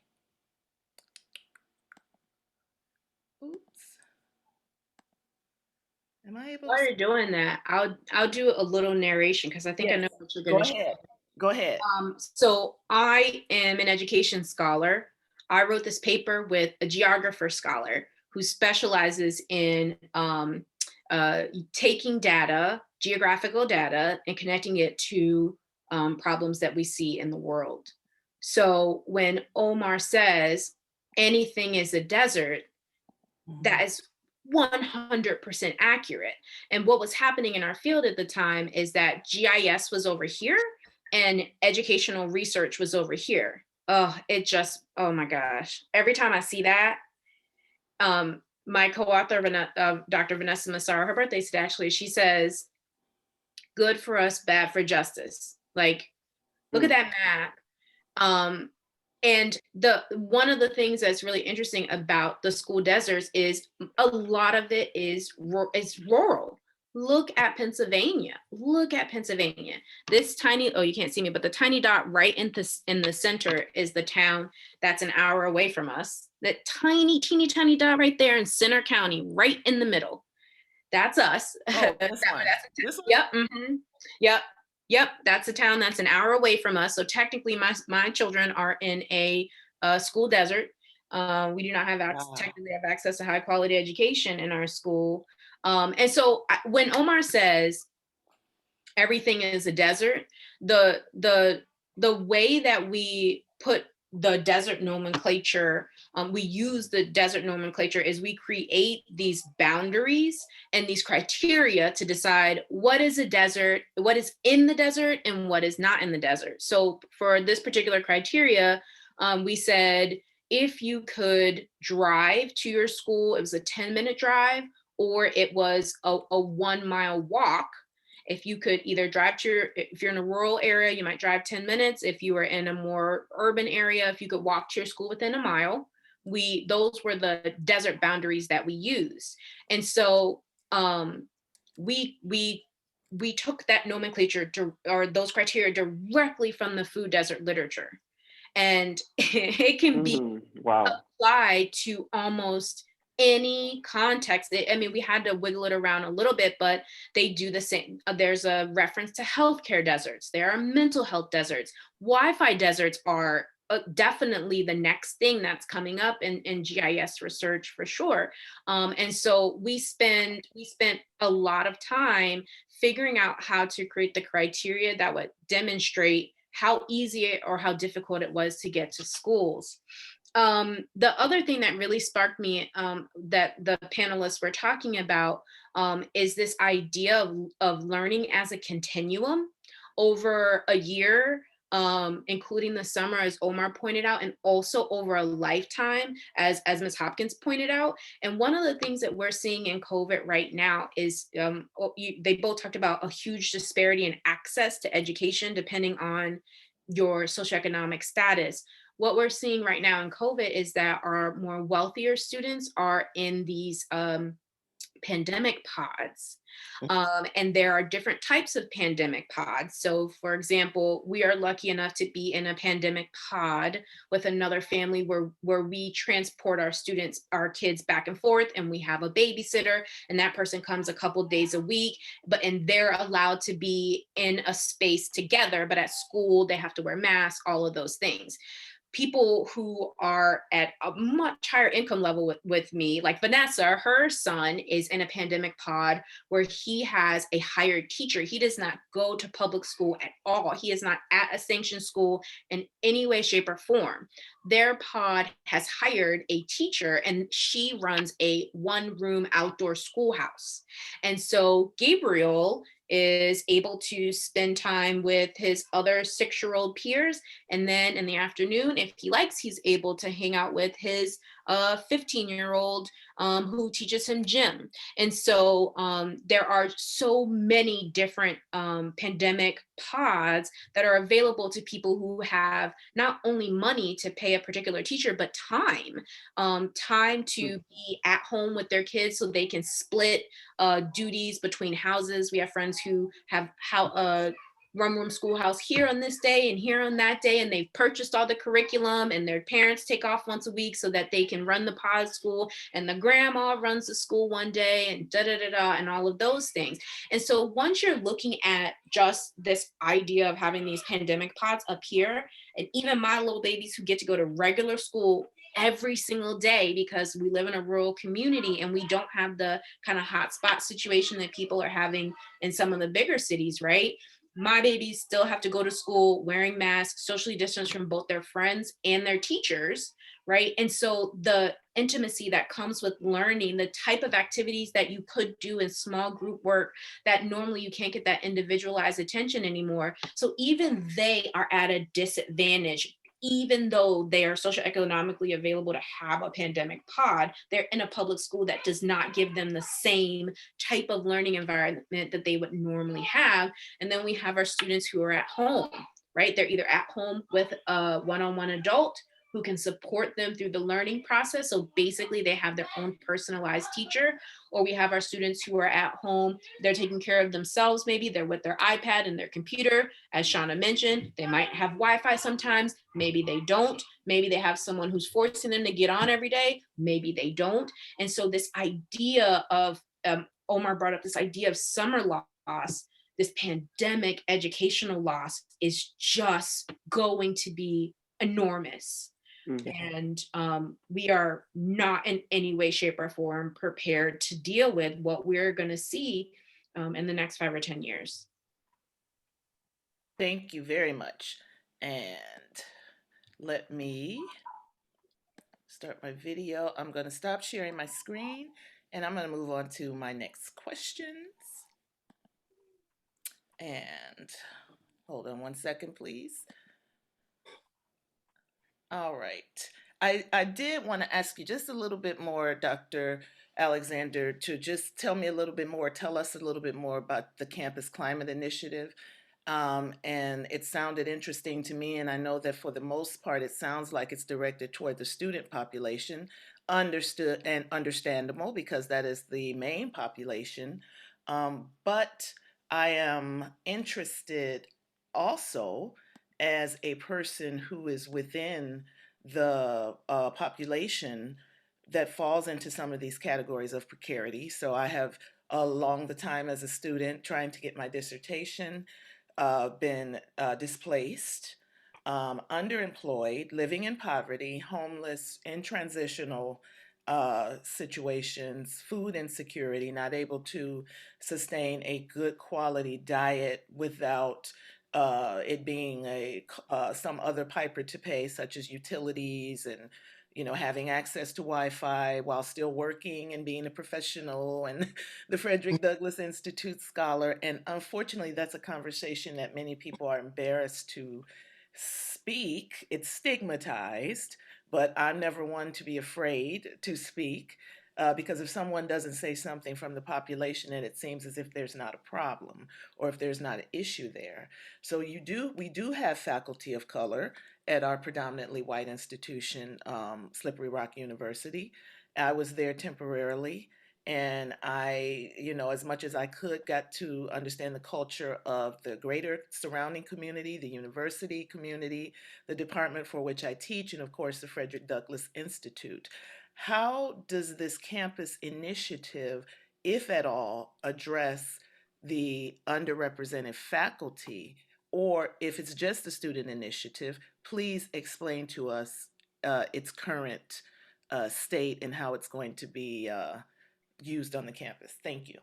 Oops. Am I able to?
While you're doing that, I'll do a little narration because I think I
Yes.
know what you're
Go
going to
ahead. Go ahead.
So I am an education scholar. I wrote this paper with a geographer scholar who specializes in taking data, geographical data, and connecting it to problems that we see in the world. So when Omar says anything is a desert, that is 100% accurate. And what was happening in our field at the time is that GIS was over here and educational research was over here. Oh, oh my gosh. Every time I see that, my co-author, Dr. Vanessa Massaro, her birthday's today actually, she says, good for us, bad for justice. Like, look at that map. And one of the things that's really interesting about the school deserts is a lot of it is rural. Look at Pennsylvania. Look at Pennsylvania. This tiny, oh, you can't see me, but the tiny dot right in the center is the town that's an hour away from us. That tiny, teeny, tiny dot right there in Center County, right in the middle. That's us.
Oh, this one. This one?
Yep. Yep. That's a town that's an hour away from us. So technically, my children are in a school desert. We do not have technically have access to high quality education in our school. And so when Omar says everything is a desert, the way that we put the desert nomenclature, we use the desert nomenclature is we create these boundaries and these criteria to decide what is a desert, what is in the desert, and what is not in the desert. So for this particular criteria, we said if you could drive to your school, it was a 10-minute drive, or it was a 1-mile walk. If you could either drive if you're in a rural area, you might drive 10 minutes. If you were in a more urban area, if you could walk to your school within a mile, those were the desert boundaries that we used. And so we took that nomenclature or those criteria directly from the food desert literature. And it can be applied to almost any context. I mean, we had to wiggle it around a little bit, but they do the same. There's a reference to healthcare deserts. There are mental health deserts. Wi-Fi deserts are definitely the next thing that's coming up in GIS research for sure. And so we spent a lot of time figuring out how to create the criteria that would demonstrate how easy or how difficult it was to get to schools. The other thing that really sparked me that the panelists were talking about is this idea of learning as a continuum over a year, including the summer, as Omar pointed out, and also over a lifetime, as Ms. Hopkins pointed out. And one of the things that we're seeing in COVID right now is they both talked about a huge disparity in access to education depending on your socioeconomic status. What we're seeing right now in COVID is that our more wealthier students are in these pandemic pods. And there are different types of pandemic pods. So for example, we are lucky enough to be in a pandemic pod with another family where we transport our kids back and forth, and we have a babysitter, and that person comes a couple days a week, and they're allowed to be in a space together, but at school they have to wear masks, all of those things. People who are at a much higher income level with me, like Vanessa, her son is in a pandemic pod where he has a hired teacher. He does not go to public school at all. He is not at a sanctioned school in any way, shape, or form. Their pod has hired a teacher, and she runs a 1-room outdoor schoolhouse. And so Gabriel is able to spend time with his other 6-year-old peers. And then in the afternoon, if he likes, he's able to hang out with his a 15-year-old who teaches him gym. And so there are so many different pandemic pods that are available to people who have not only money to pay a particular teacher, but time to be at home with their kids so they can split duties between houses. We have friends who have room schoolhouse here on this day and here on that day, and they've purchased all the curriculum, and their parents take off once a week so that they can run the pod school, and the grandma runs the school one day, and and all of those things. And so once you're looking at just this idea of having these pandemic pods up here, and even my little babies who get to go to regular school every single day because we live in a rural community and we don't have the kind of hotspot situation that people are having in some of the bigger cities, right? My babies still have to go to school wearing masks, socially distanced from both their friends and their teachers, right? And so the intimacy that comes with learning, the type of activities that you could do in small group work that normally you can't get that individualized attention anymore. So even they are at a disadvantage. Even though they are socioeconomically available to have a pandemic pod, they're in a public school that does not give them the same type of learning environment that they would normally have. And then we have our students who are at home, right? They're either at home with a one-on-one adult who can support them through the learning process. So basically they have their own personalized teacher, or we have our students who are at home, they're taking care of themselves. Maybe they're with their iPad and their computer. As Shauna mentioned, they might have Wi-Fi sometimes, maybe they don't. Maybe they have someone who's forcing them to get on every day, maybe they don't. And so this idea of, Omar brought up this idea of summer loss, this pandemic educational loss is just going to be enormous. And we are not in any way, shape, or form prepared to deal with what we're going to see in the next 5 or 10 years.
Thank you very much. And let me start my video. I'm going to stop sharing my screen and I'm going to move on to my next questions. And hold on one second, please. All right. I did want to ask you just a little bit more, Dr. Alexander, to just tell me a little bit more, tell us a little bit more about the Campus Climate Initiative. And it sounded interesting to me, and I know that for the most part, it sounds like it's directed toward the student population, understood and understandable because that is the main population. But I am interested also as a person who is within the population that falls into some of these categories of precarity. So I have, along the time as a student trying to get my dissertation, been displaced, underemployed, living in poverty, homeless, in transitional situations, food insecurity, not able to sustain a good quality diet without it being some other piper to pay, such as utilities and having access to Wi-Fi while still working and being a professional and the Frederick Douglass Institute scholar. And unfortunately, that's a conversation that many people are embarrassed to speak. It's stigmatized, but I'm never one to be afraid to speak. Because if someone doesn't say something from the population, and it seems as if there's not a problem or if there's not an issue there. So we do have faculty of color at our predominantly white institution, Slippery Rock University. I was there temporarily, and I, as much as I could, got to understand the culture of the greater surrounding community, the university community, the department for which I teach, and of course the Frederick Douglass Institute. How does this campus initiative, if at all, address the underrepresented faculty? Or if it's just a student initiative, please explain to us its current state and how it's going to be used on the campus. Thank you.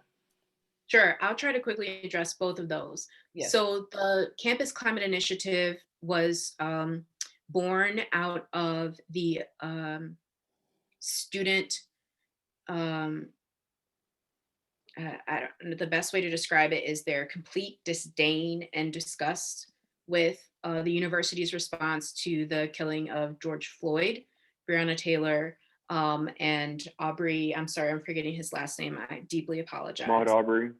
Sure, I'll try to quickly address both of those.
Yes.
So the Campus Climate Initiative was born out of the student, the best way to describe it is their complete disdain and disgust with the university's response to the killing of George Floyd, Breonna Taylor, And Aubrey, I'm sorry, I'm forgetting his last name. I deeply apologize.
Maud Aubrey.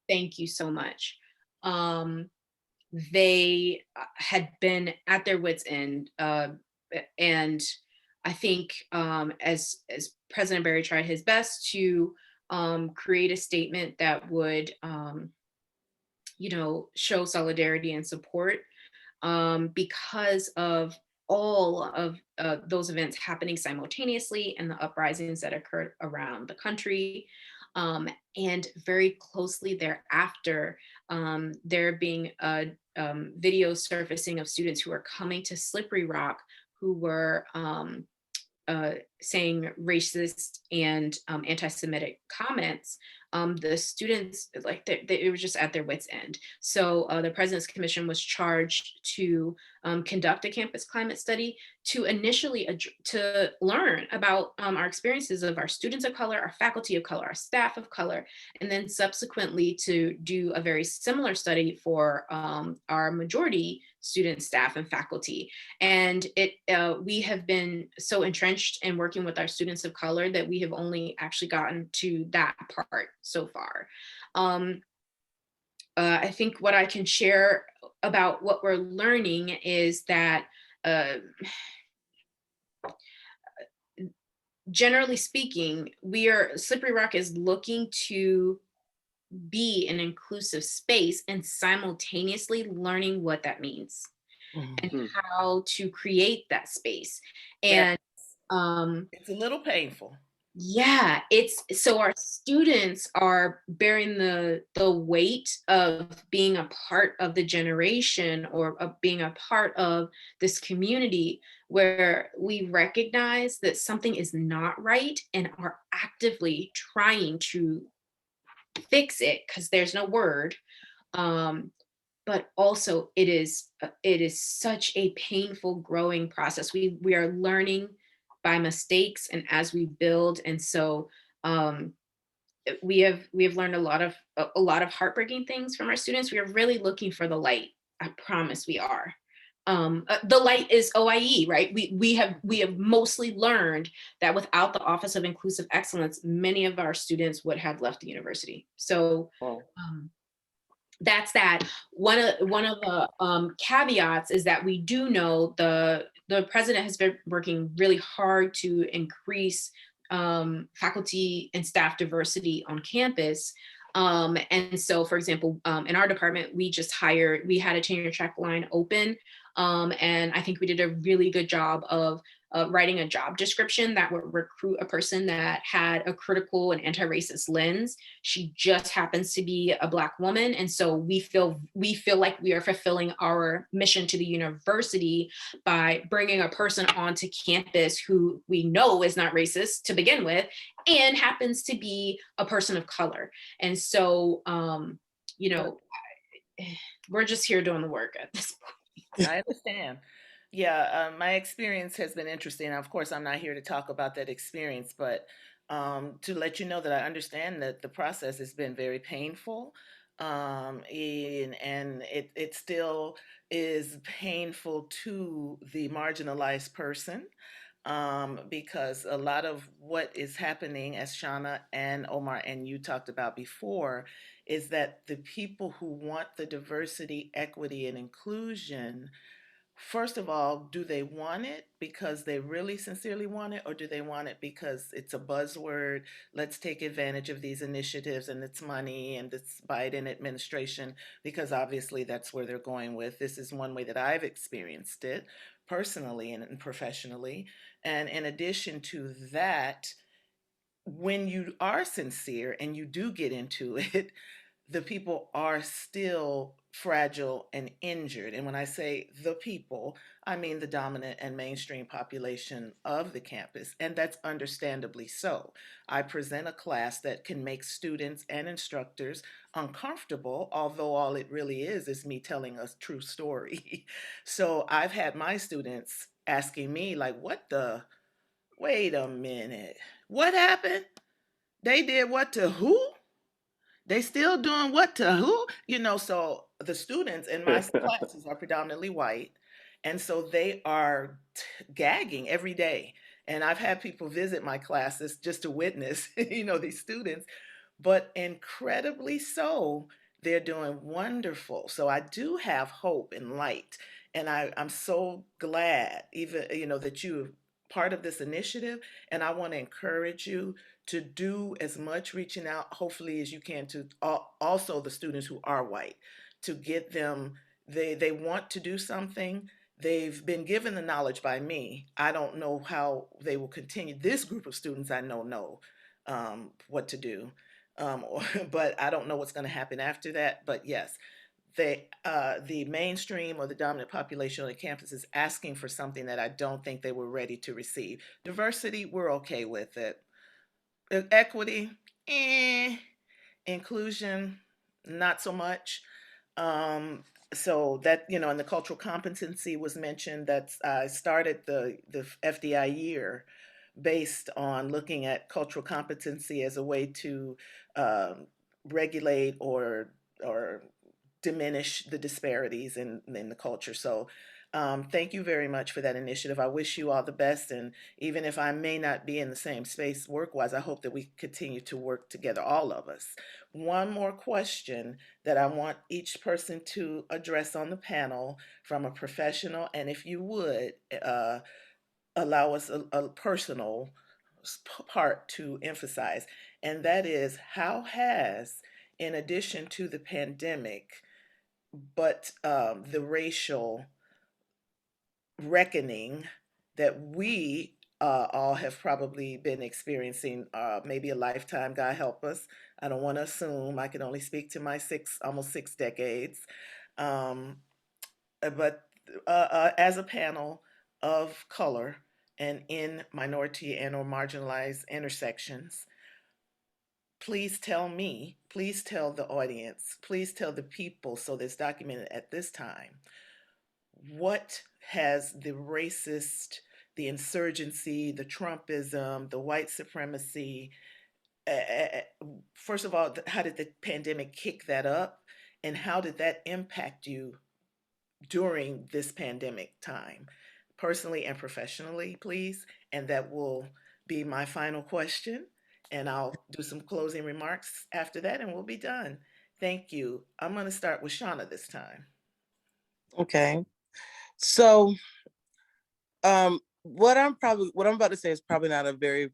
Thank you so much. They had been at their wits' end, and I think as President Barry tried his best to create a statement that would show solidarity and support, because of all of those events happening simultaneously and the uprisings that occurred around the country. And very closely thereafter, there being a video surfacing of students who were coming to Slippery Rock who were saying racist and anti-Semitic comments. The students, like, they were just at their wits' end. So the President's Commission was charged to conduct a campus climate study to initially to learn about our experiences of our students of color, our faculty of color, our staff of color, and then subsequently to do a very similar study for our majority student, staff, and faculty. And we have been so entrenched in working with our students of color that we have only actually gotten to that part so far. I think what I can share about what we're learning is that generally speaking, Slippery Rock is looking to be an inclusive space and simultaneously learning what that means and how to create that space. And
it's a little painful.
Yeah, so our students are bearing the weight of being a part of the generation or of being a part of this community where we recognize that something is not right and are actively trying to fix it, because there's no word. But also it is such a painful growing process. We are learning by mistakes and as we build. And so we have learned a lot of heartbreaking things from our students. We are really looking for the light. I promise we are. The light is OIE, right? We have mostly learned that without the Office of Inclusive Excellence, many of our students would have left the university. So that's that. One of the caveats is that we do know the president has been working really hard to increase faculty and staff diversity on campus. And so, for example, in our department, we had a tenure track line open. And I think we did a really good job of writing a job description that would recruit a person that had a critical and anti-racist lens. She just happens to be a Black woman. And so we feel like we are fulfilling our mission to the university by bringing a person onto campus who we know is not racist to begin with and happens to be a person of color. And so, we're just here doing the work at this point.
I understand. Yeah, my experience has been interesting. Of course, I'm not here to talk about that experience, but to let you know that I understand that the process has been very painful. And it still is painful to the marginalized person, because a lot of what is happening, as Shauna and Omar and you talked about before, is that the people who want the diversity, equity, and inclusion, first of all, do they want it because they really sincerely want it, or do they want it because it's a buzzword? Let's take advantage of these initiatives and it's money and this Biden administration, because obviously that's where they're going with. This is one way that I've experienced it personally and professionally. And in addition to that, when you are sincere and you do get into it, the people are still fragile and injured. And when I say the people, I mean the dominant and mainstream population of the campus. And that's understandably so. I present a class that can make students and instructors uncomfortable, although all it really is me telling a true story. So I've had my students asking me, like, wait a minute, what happened? They did what to who? They still doing what to who? So the students in my classes are predominantly white. And so they are gagging every day And I've had people visit my classes just to witness, these students, but incredibly so, they're doing wonderful. So I do have hope and light. And I'm so glad, even, that you're part of this initiative. And I want to encourage you to do as much reaching out, hopefully, as you can to also the students who are white, to get them, they want to do something. They've been given the knowledge by me. I don't know how they will continue. This group of students I know what to do. But I don't know what's going to happen after that. But yes, the mainstream or the dominant population on the campus is asking for something that I don't think they were ready to receive. Diversity, we're okay with it. Equity, eh. Inclusion, not so much. So that, and the cultural competency was mentioned. That's I started the FDI year based on looking at cultural competency as a way to um, regulate or diminish the disparities in the culture. So thank you very much for that initiative. I wish you all the best. And even if I may not be in the same space work-wise, I hope that we continue to work together, all of us. One more question that I want each person to address on the panel from a professional, and if you would, allow us a personal part to emphasize, and that is how has, in addition to the pandemic, but the racial reckoning that we all have probably been experiencing, maybe a lifetime, God help us. I don't want to assume, I can only speak to my almost 6 decades. Um, but as a panel of color and in minority and or marginalized intersections, please tell me, please tell the audience, please tell the people, so that's documented at this time, what has the racist, the insurgency, the Trumpism, the white supremacy, first of all, how did the pandemic kick that up? And how did that impact you during this pandemic time, personally and professionally, please? And that will be my final question. And I'll do some closing remarks after that, and we'll be done. Thank you. I'm going to start with Shauna this time.
Okay. So what I'm about to say is probably not a very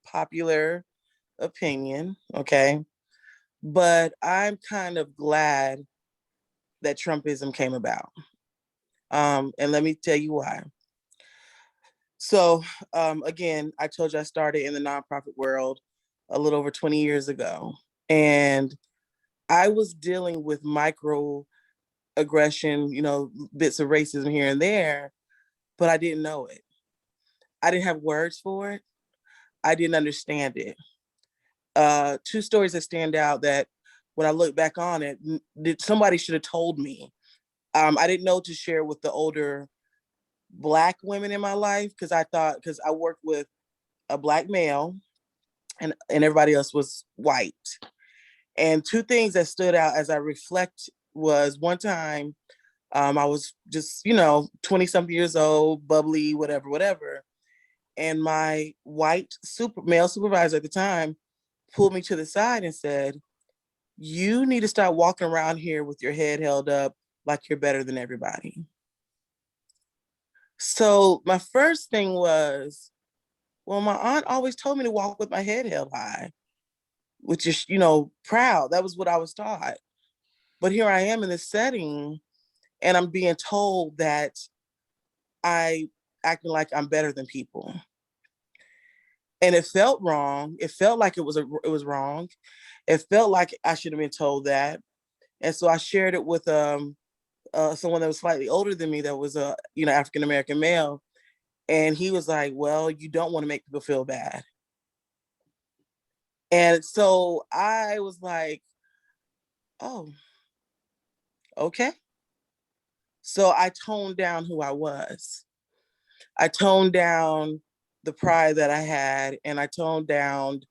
popular opinion, okay? But I'm kind of glad that Trumpism came about. And let me tell you why. So again, I told you I started in the nonprofit world a little over 20 years ago. And I was dealing with microaggression, bits of racism here and there, but I didn't know it. I didn't have words for it. I didn't understand it. Two stories that stand out that when I look back on it, somebody should have told me. I didn't know to share with the older Black women in my life because I worked with a Black male and everybody else was white. And two things that stood out as I reflect was one time I was just, 20 something years old, bubbly, whatever. And my white male supervisor at the time pulled me to the side and said, "You need to start walking around here with your head held up like you're better than everybody." So my first thing was, well, my aunt always told me to walk with my head held high, which is, proud. That was what I was taught. But here I am in this setting and I'm being told that I acting like I'm better than people. And it felt wrong. It felt like it was wrong. It felt like I should have been told that. And so I shared it with someone that was slightly older than me that was a African-American male. And he was like, "Well, you don't want to make people feel bad." And so I was like, "Oh, okay." So I toned down who I was. I toned down the pride that I had, and I toned down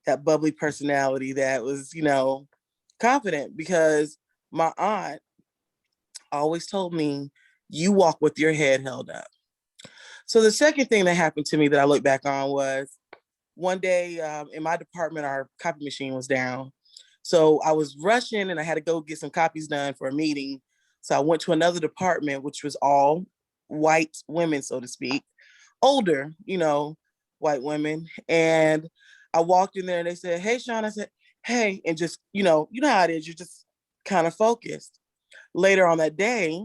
that bubbly personality that was, confident, because my aunt always told me, "You walk with your head held up." So the second thing that happened to me that I look back on was one day in my department, our copy machine was down. So I was rushing and I had to go get some copies done for a meeting. So I went to another department, which was all white women, so to speak, older, white women. And I walked in there and they said, "Hey, Shauna." I said, "Hey," and just, you know how it is. You're just kind of focused. Later on that day,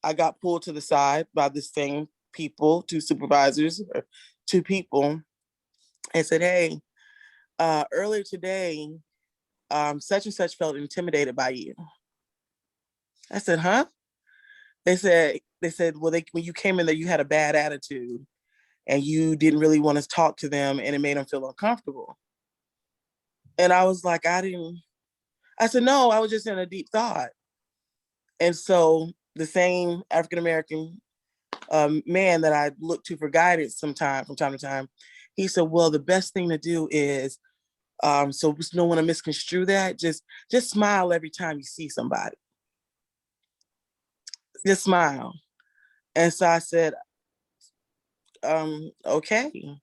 I got pulled to the side by the same people, two supervisors, or two people, and said, "Hey, earlier today, such and such felt intimidated by you." I said, "Huh?" They said, "Well, when you came in there, you had a bad attitude and you didn't really want to talk to them and it made them feel uncomfortable." And I was like, I said, "No, I was just in a deep thought." And so the same African-American man that I look to for guidance from time to time, he said, "Well, the best thing to do is, so no one to misconstrue that, just smile every time you see somebody. Just smile." And so I said, okay.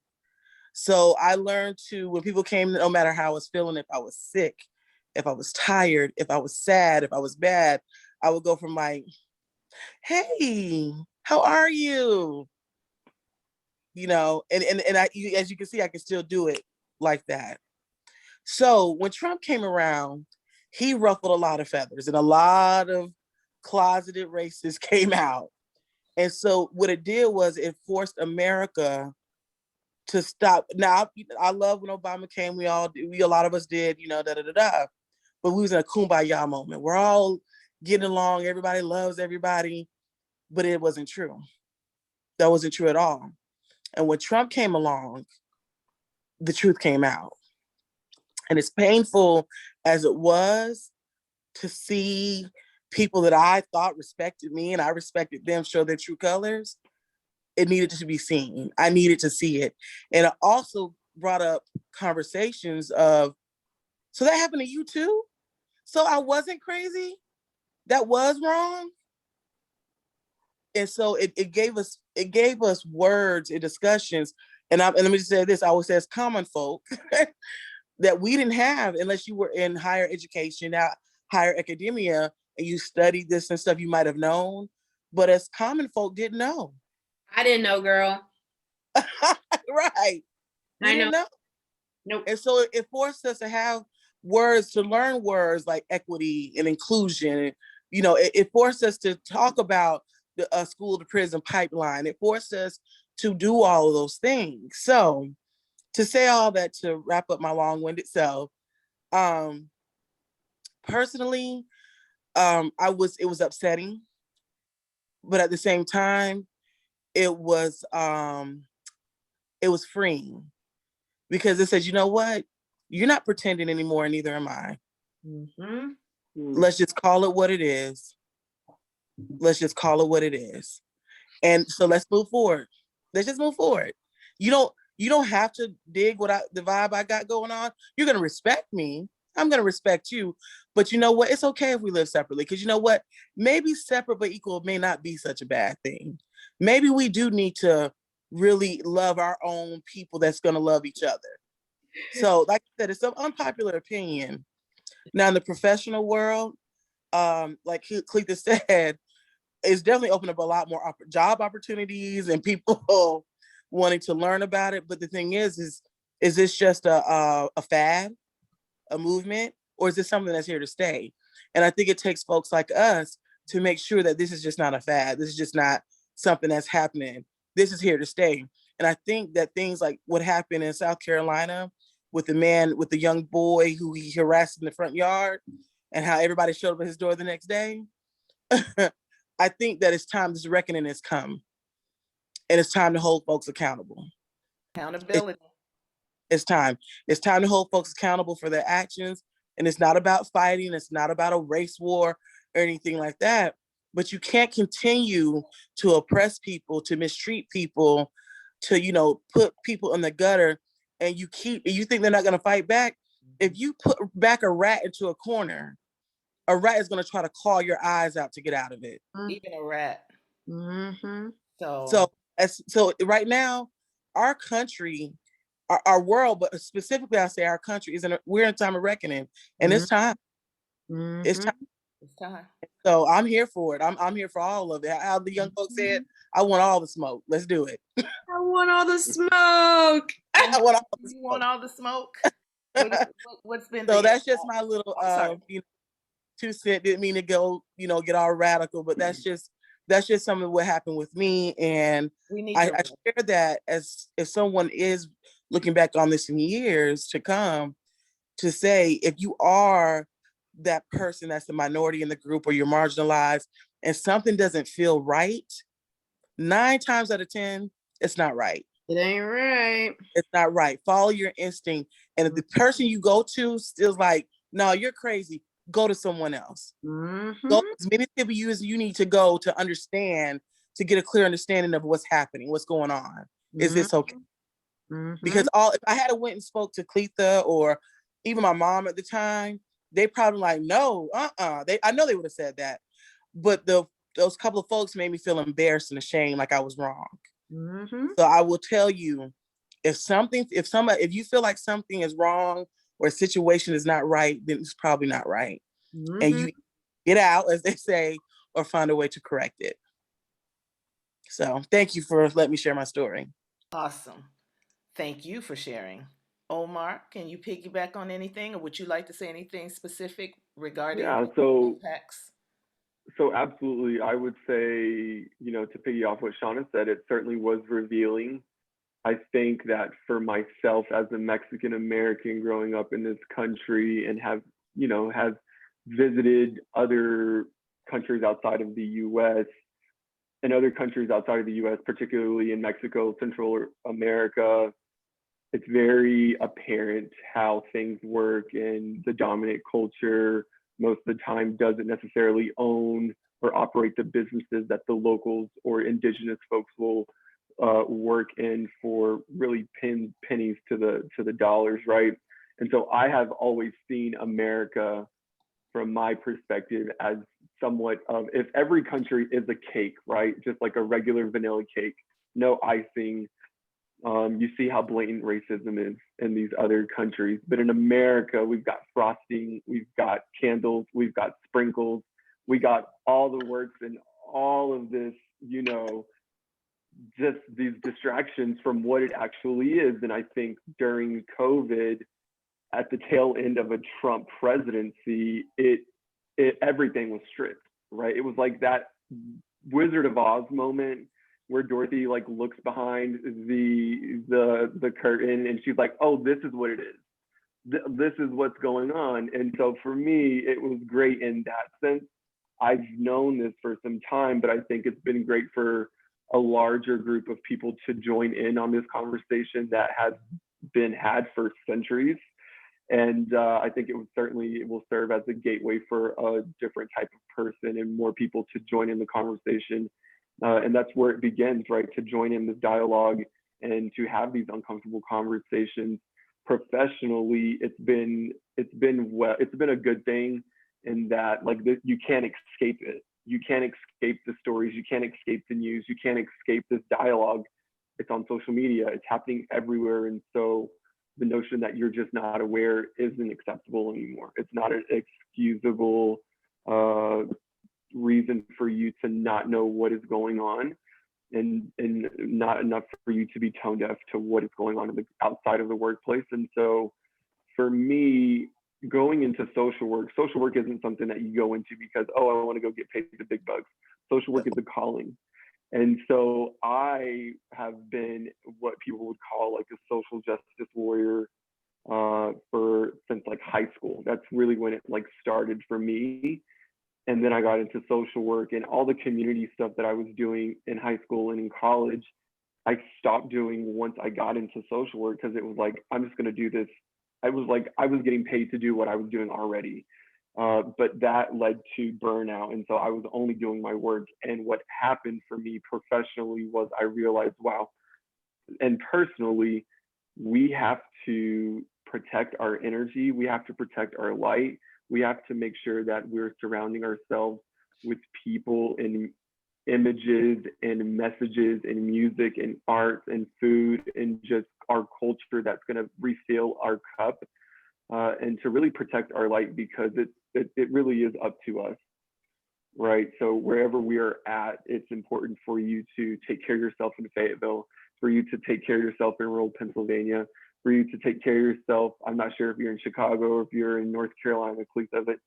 So I learned to, when people came, no matter how I was feeling, if I was sick, if I was tired, if I was sad, if I was bad, I would go from like, "Hey, how are you?" And as you can see, I can still do it like that. So when Trump came around, he ruffled a lot of feathers and a lot of closeted racists came out. And so what it did was it forced America to stop. Now, I love when Obama came, a lot of us did, da da da da. But we was in a kumbaya moment. We're all getting along. Everybody loves everybody. But it wasn't true. That wasn't true at all. And when Trump came along, the truth came out. And as painful as it was to see people that I thought respected me and I respected them show their true colors, it needed to be seen. I needed to see it. And it also brought up conversations of, so that happened to you too? So I wasn't crazy? That was wrong? And so it gave us words and discussions. And let me just say this, I always say as common folk that we didn't have unless you were in higher education, higher academia, and you studied this and stuff you might have known. But as common folk didn't know.
I didn't know, girl.
Right. We
I know.
didn't know.
Nope.
And so it forced us to have words, to learn words like equity and inclusion. It forced us to talk about the school to prison pipeline. It forced us to do all of those things. So to say all that, to wrap up my long-winded self, personally, it was upsetting, but at the same time, it was freeing, because it says, you know what? You're not pretending anymore, and neither am I.
Mm-hmm.
Let's just call it what it is. Let's just call it what it is. And so let's move forward. Let's just move forward. You don't have to dig the vibe I got going on. You're going to respect me. I'm going to respect you. But you know what? It's okay if we live separately, because you know what? Maybe separate but equal may not be such a bad thing. Maybe we do need to really love our own people that's going to love each other. So like I said, it's an unpopular opinion. Now in the professional world, like Clitha said, it's definitely opened up a lot more job opportunities and people wanting to learn about it. But the thing is this just a fad, a movement, or is this something that's here to stay? And I think it takes folks like us to make sure that this is just not a fad. This is just not something that's happening. This is here to stay. And I think that things like what happened in South Carolina with the young boy who he harassed in the front yard, and how everybody showed up at his door the next day, I think that it's time, this reckoning has come. And it's time to hold folks accountable.
Accountability.
It's time. It's time to hold folks accountable for their actions. And it's not about fighting. It's not about a race war or anything like that. But you can't continue to oppress people, to mistreat people, to, put people in the gutter, and you think they're not going to fight back. If you put back a rat into a corner, a rat is going to try to claw your eyes out to get out of it.
Even a rat.
Mm-hmm.
So So right now, our country, our world, but specifically I say our country, we're in a time of reckoning, and it's time. It's time.
It's time.
So I'm here for it. I'm here for all of it. How the young folks said, I want all the smoke. Let's do it.
I want all the smoke.
I want all the
You
smoke.
want all the smoke? What's been
So
the
that's just my little
I'm sorry.
2 cent. Didn't mean to go, get all radical, but that's just some of what happened with me. And
We need
I
your
share that as if someone is looking back on this in years to come, to say, if you are that person that's the minority in the group or you're marginalized and something doesn't feel right, 9 times out of 10, it's not right.
It ain't right.
It's not right. Follow your instinct. And if the person you go to still like, no, you're crazy, go to someone else. Go as many people as you need to go to understand, to get a clear understanding of what's happening, what's going on. Is this okay? Because if I had went and spoke to Clitha or even my mom at the time, they probably like, no, I know they would have said that. But those couple of folks made me feel embarrassed and ashamed, like I was wrong. So I will tell you, if you feel like something is wrong or a situation is not right, then it's probably not right. And you get out, as they say, or find a way to correct it. So thank you for letting me share my story.
Awesome. Thank you for sharing. Omar, can you piggyback on anything, or would you like to say anything specific regarding
Yeah,
impacts?
so absolutely. I would say, to piggy off what Shauna said, it certainly was revealing. I think that for myself as a Mexican American growing up in this country and have visited other countries outside of the US and other countries outside of the US, particularly in Mexico, Central America, it's very apparent how things work, and the dominant culture most of the time doesn't necessarily own or operate the businesses that the locals or indigenous folks will work in for really pennies to the dollars, right? And so I have always seen America, from my perspective, as somewhat of, if every country is a cake, right, just like a regular vanilla cake, no icing. You see how blatant racism is in these other countries. But in America, we've got frosting, we've got candles, we've got sprinkles, we got all the works and all of this, just these distractions from what it actually is. And I think during COVID, at the tail end of a Trump presidency, everything was stripped, right? It was like that Wizard of Oz moment where Dorothy looks behind the curtain and she's like, oh, this is what it is. This is what's going on. And so for me, it was great in that sense. I've known this for some time, but I think it's been great for a larger group of people to join in on this conversation that has been had for centuries. And I think it will serve as a gateway for a different type of person and more people to join in the conversation. And that's where it begins, right? To join in this dialogue and to have these uncomfortable conversations. Professionally, it's been a good thing in that you can't escape it. You can't escape the stories. You can't escape the news. You can't escape this dialogue. It's on social media. It's happening everywhere. And so the notion that you're just not aware isn't acceptable anymore. It's not an excusable reason for you to not know what is going on, and not enough for you to be tone deaf to what is going on outside of the workplace. And so for me, going into social work isn't something that you go into because, oh, I want to go get paid the big bucks. Social work is a calling. And so I have been what people would call a social justice warrior since high school. That's really when it started for me. And then I got into social work, and all the community stuff that I was doing in high school and in college, I stopped doing once I got into social work, because it was I'm just going to do this. I was getting paid to do what I was doing already. But that led to burnout. And so I was only doing my work. And what happened for me professionally was I realized, wow, and personally, we have to protect our energy. We have to protect our light. We have to make sure that we're surrounding ourselves with people and images and messages and music and art and food and just our culture that's going to refill our cup, and to really protect our light, because it really is up to us, right? So wherever we are at, it's important for you to take care of yourself in Fayetteville, for you to take care of yourself in rural Pennsylvania, for you to take care of yourself. I'm not sure if you're in Chicago or if you're in North Carolina, Clitha, but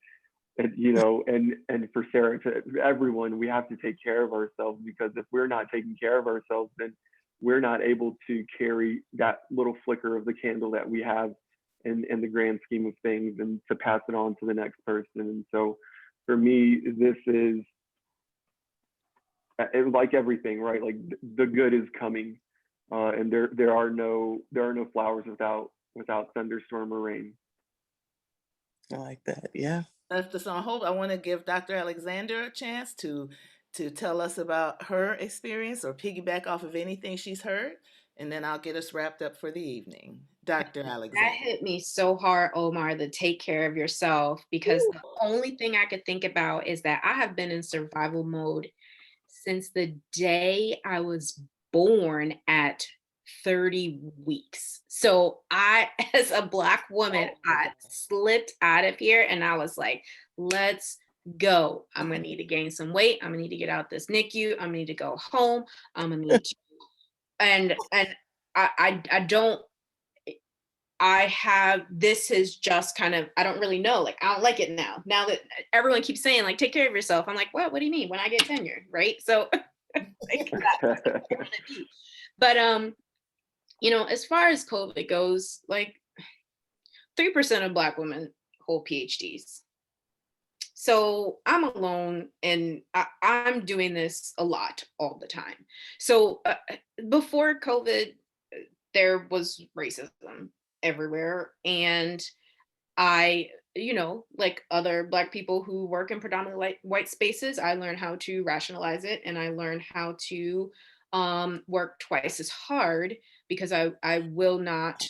and for Sarah, to everyone, we have to take care of ourselves, because if we're not taking care of ourselves, then we're not able to carry that little flicker of the candle that we have in the grand scheme of things, and to pass it on to the next person. And so for me, this is like everything, right? Like the good is coming, and there are no flowers without thunderstorm or rain.
I like that. Yeah.
Left us on hope. I want to give Dr. Alexander a chance to tell us about her experience or piggyback off of anything she's heard, and then I'll get us wrapped up for the evening. Dr.
That
Alexander.
hit me so hard, Omar, the take care of yourself, because the only thing I could think about is that I have been in survival mode since the day I was born at 30 weeks. So I, as a Black woman, I slipped out of here and I was like, let's go. I'm gonna need to gain some weight. I'm gonna need to get out this NICU. I'm gonna need to go home. I'm gonna need to, and I don't, I have, this is just kind of, I don't really know. Like, I don't like it now. Now that everyone keeps saying, like, take care of yourself. I'm like, what do you mean? When I get tenure, right? So, like, but, as far as COVID goes, like 3% of Black women hold PhDs. So I'm alone, and I'm doing this a lot all the time. So before COVID, there was racism everywhere. And I, like other Black people who work in predominantly white spaces, I learned how to rationalize it, and I learned how to work twice as hard, because I will not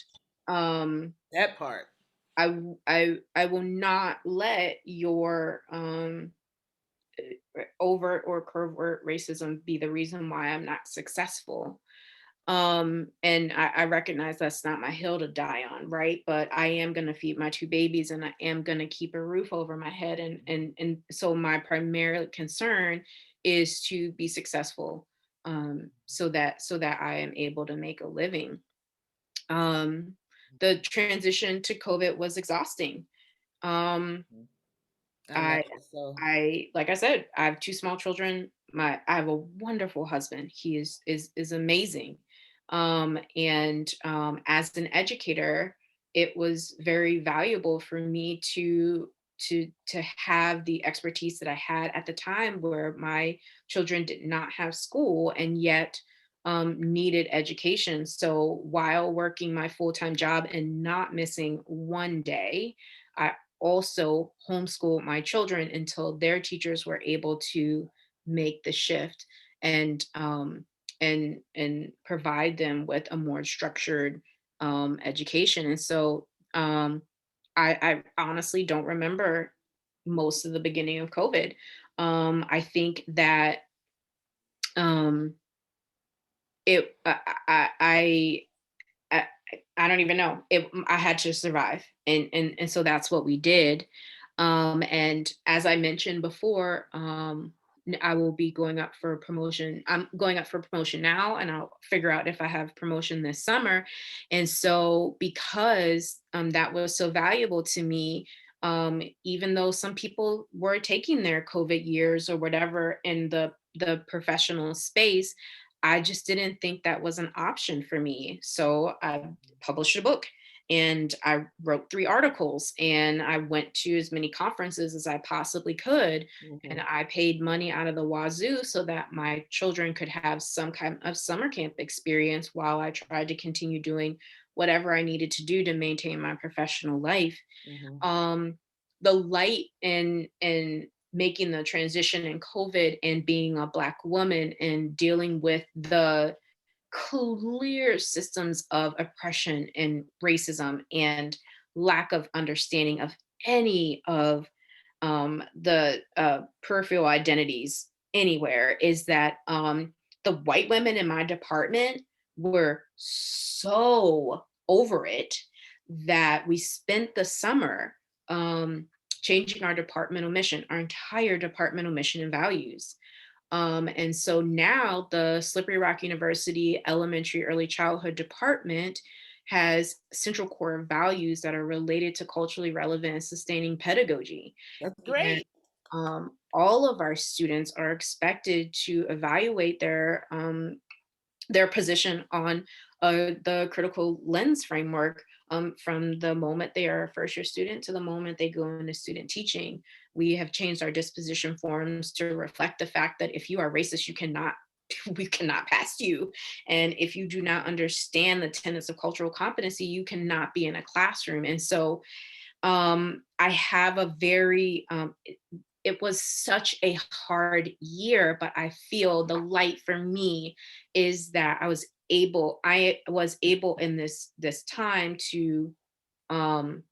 That part.
I will not let your overt or covert racism be the reason why I'm not successful. And I recognize that's not my hill to die on, right? But I am going to feed my 2 babies, and I am going to keep a roof over my head. And so my primary concern is to be successful, so that I am able to make a living. The transition to COVID was exhausting. I like I said, I have 2 small children. I have a wonderful husband. He is amazing. And as an educator, it was very valuable for me to have the expertise that I had at the time, where my children did not have school and yet needed education. So while working my full-time job and not missing one day, I also homeschooled my children until their teachers were able to make the shift and provide them with a more structured education. And so I honestly don't remember most of the beginning of COVID. I think that it I don't even know. I had to survive, and so that's what we did. And as I mentioned before, I will be going up for promotion. I'm going up for promotion now, and I'll figure out if I have promotion this summer. And so, because that was so valuable to me, even though some people were taking their COVID years or whatever in the professional space, I just didn't think that was an option for me. So I published a book, and I wrote 3 articles, and I went to as many conferences as I possibly could.
Mm-hmm.
And I paid money out of the wazoo so that my children could have some kind of summer camp experience while I tried to continue doing whatever I needed to do to maintain my professional life.
Mm-hmm.
The light in making the transition in COVID and being a Black woman and dealing with the clear systems of oppression and racism and lack of understanding of any of the peripheral identities anywhere is that the white women in my department were so over it that we spent the summer changing our departmental mission, our entire departmental mission and values. And so now the Slippery Rock University Elementary Early Childhood Department has central core values that are related to culturally relevant and sustaining pedagogy.
That's
And
great.
all of our students are expected to evaluate their position on the critical lens framework from the moment they are a first year student to the moment they go into student teaching. We have changed our disposition forms to reflect the fact that if you are racist, you cannot we cannot pass you. And if you do not understand the tenets of cultural competency, you cannot be in a classroom. And so I have a very it was such a hard year, but I feel the light for me is that I was able in this time um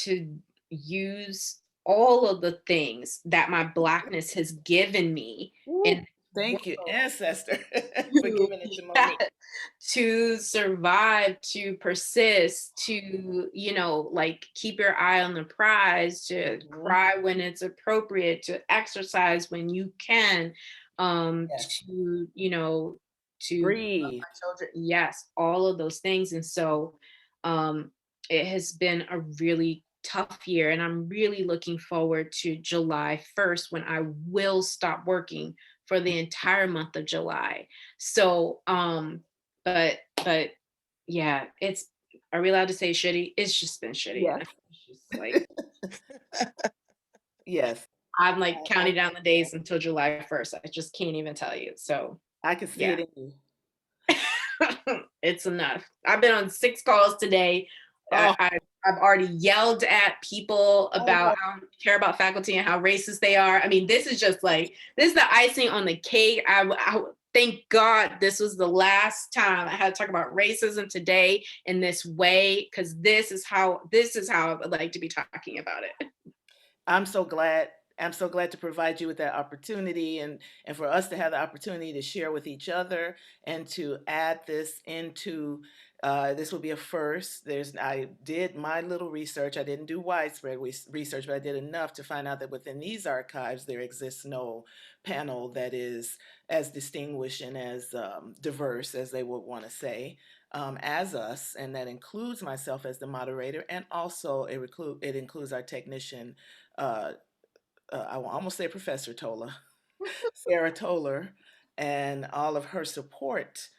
to use all of the things that my blackness has given me in
Woo.
this
Thank you,
world
ancestor, for
to,
giving it to
yeah,
Monique.
to survive, to persist, to, like keep your eye on the prize, to
Mhm.
cry when it's appropriate, to exercise when you can,
Yes.
to, to love
Breathe.
my children. Yes, all of those things. And so it has been a really tough year. And I'm really looking forward to July 1st when I will stop working for the entire month of July. So, but yeah, are we allowed to say shitty? It's just been shitty.
Yes.
It's just like,
Yes.
I'm like
I,
counting down the days until July 1st. I just can't even tell you. So
I can see
yeah,
it in you.
it's enough. I've been on 6 calls today.
Oh,
I've already yelled at people
oh
about
no.
how I don't care about faculty and how racist they are. I mean, this is the icing on the cake. Thank God this was the last time I had to talk about racism today in this way, because this is how I would like to be talking about it.
I'm so glad. I'm so glad to provide you with that opportunity and for us to have the opportunity to share with each other and to add this into this will be a first. I did my little research. I didn't do widespread research, but I did enough to find out that within these archives there exists no panel that is as distinguished and as diverse as they would want to say as us, and that includes myself as the moderator, and also it includes our technician uh, I will almost say Professor Tola, Sarah Toller, and all of her support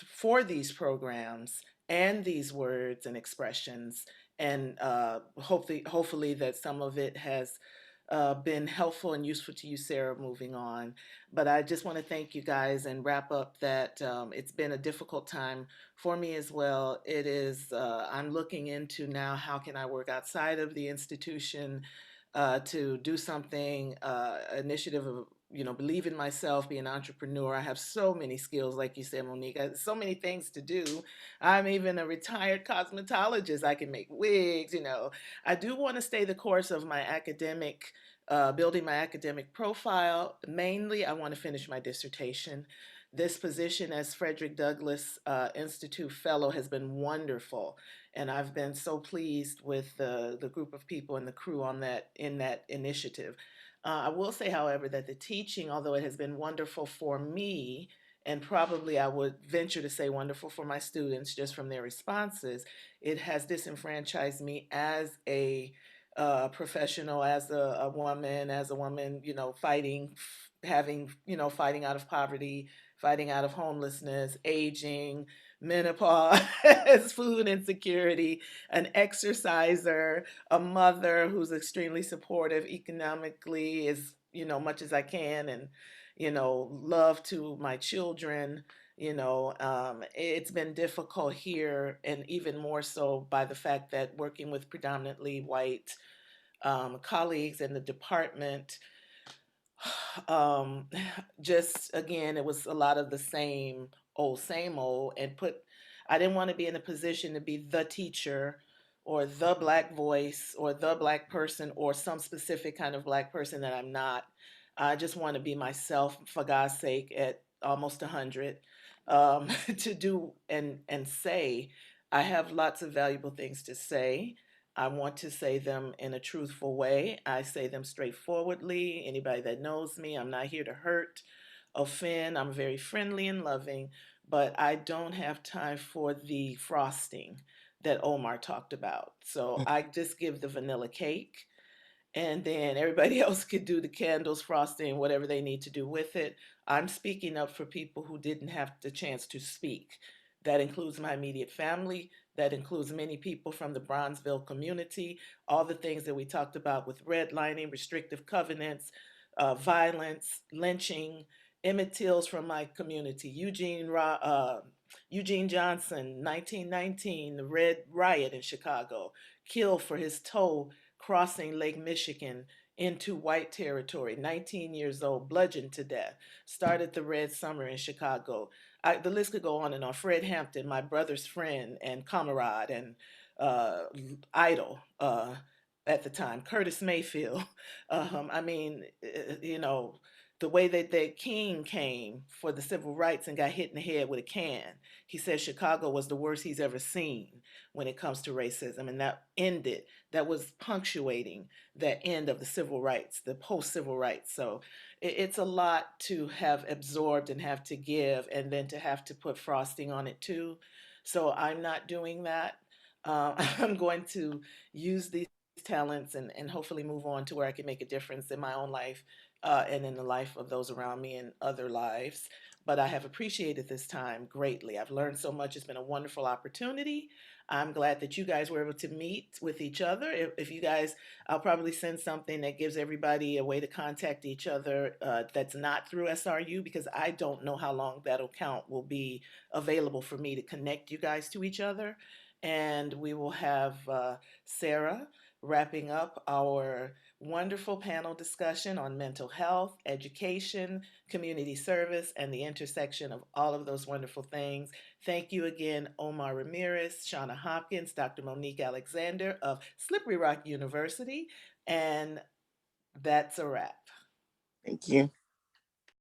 for these programs and these words and expressions. And hopefully that some of it has been helpful and useful to you, Sarah, moving on. But I just want to thank you guys and wrap up that it's been a difficult time for me as well. It is, I'm looking into now how can I work outside of the institution to do something, initiative of, believe in myself, be an entrepreneur. I have so many skills, like you said, Monique. I have so many things to do. I'm even a retired cosmetologist. I can make wigs. I do want to stay the course of my academic, building my academic profile. Mainly, I want to finish my dissertation. This position as Frederick Douglass Institute Fellow has been wonderful, and I've been so pleased with the group of people and the crew on that in that initiative. I will say, however, that the teaching, although it has been wonderful for me, and probably I would venture to say wonderful for my students just from their responses, it has disenfranchised me as a professional, as a woman, fighting, fighting out of poverty, fighting out of homelessness, aging, menopause, food insecurity, an exerciser, a mother who's extremely supportive economically as much as I can, and love to my children. It's been difficult here, and even more so by the fact that working with predominantly white colleagues in the department, um, just again, it was a lot of the same old, and I didn't want to be in a position to be the teacher or the black voice or the black person or some specific kind of black person that I'm not. I just want to be myself for God's sake at almost 100, to do and say. I have lots of valuable things to say. I want to say them in a truthful way. I say them straightforwardly. Anybody that knows me, I'm not here to hurt, offend. I'm very friendly and loving, but I don't have time for the frosting that Omar talked about. So I just give the vanilla cake, and then everybody else could do the candles, frosting, whatever they need to do with it. I'm speaking up for people who didn't have the chance to speak. That includes my immediate family. That includes many people from the Bronzeville community. All the things that we talked about with redlining, restrictive covenants, violence, lynching. Emmett Till's from my community. Eugene Johnson, 1919, the Red Riot in Chicago, killed for his toe crossing Lake Michigan into white territory, 19 years old, bludgeoned to death, started the Red Summer in Chicago. The list could go on and on. Fred Hampton, my brother's friend and comrade and uh, idol at the time, Curtis Mayfield. I mean, the way that the king came for the civil rights and got hit in the head with a can. He said Chicago was the worst he's ever seen when it comes to racism, and that was punctuating that end of the civil rights, the post civil rights. So it's a lot to have absorbed and have to give, and then to have to put frosting on it too. So I'm not doing that. I'm going to use these talents and hopefully move on to where I can make a difference in my own life, and in the life of those around me and other lives. But I have appreciated this time greatly. I've learned so much. It's been a wonderful opportunity. I'm glad that you guys were able to meet with each other. If you guys, I'll probably send something that gives everybody a way to contact each other, that's not through SRU, because I don't know how long that account will be available for me to connect you guys to each other. And we will have Sarah wrapping up our wonderful panel discussion on mental health, education, community service, and the intersection of all of those wonderful things. Thank you again, Omar Ramirez, Shauna Hopkins, Dr. Monique Alexander of Slippery Rock University, and that's a wrap.
Thank you.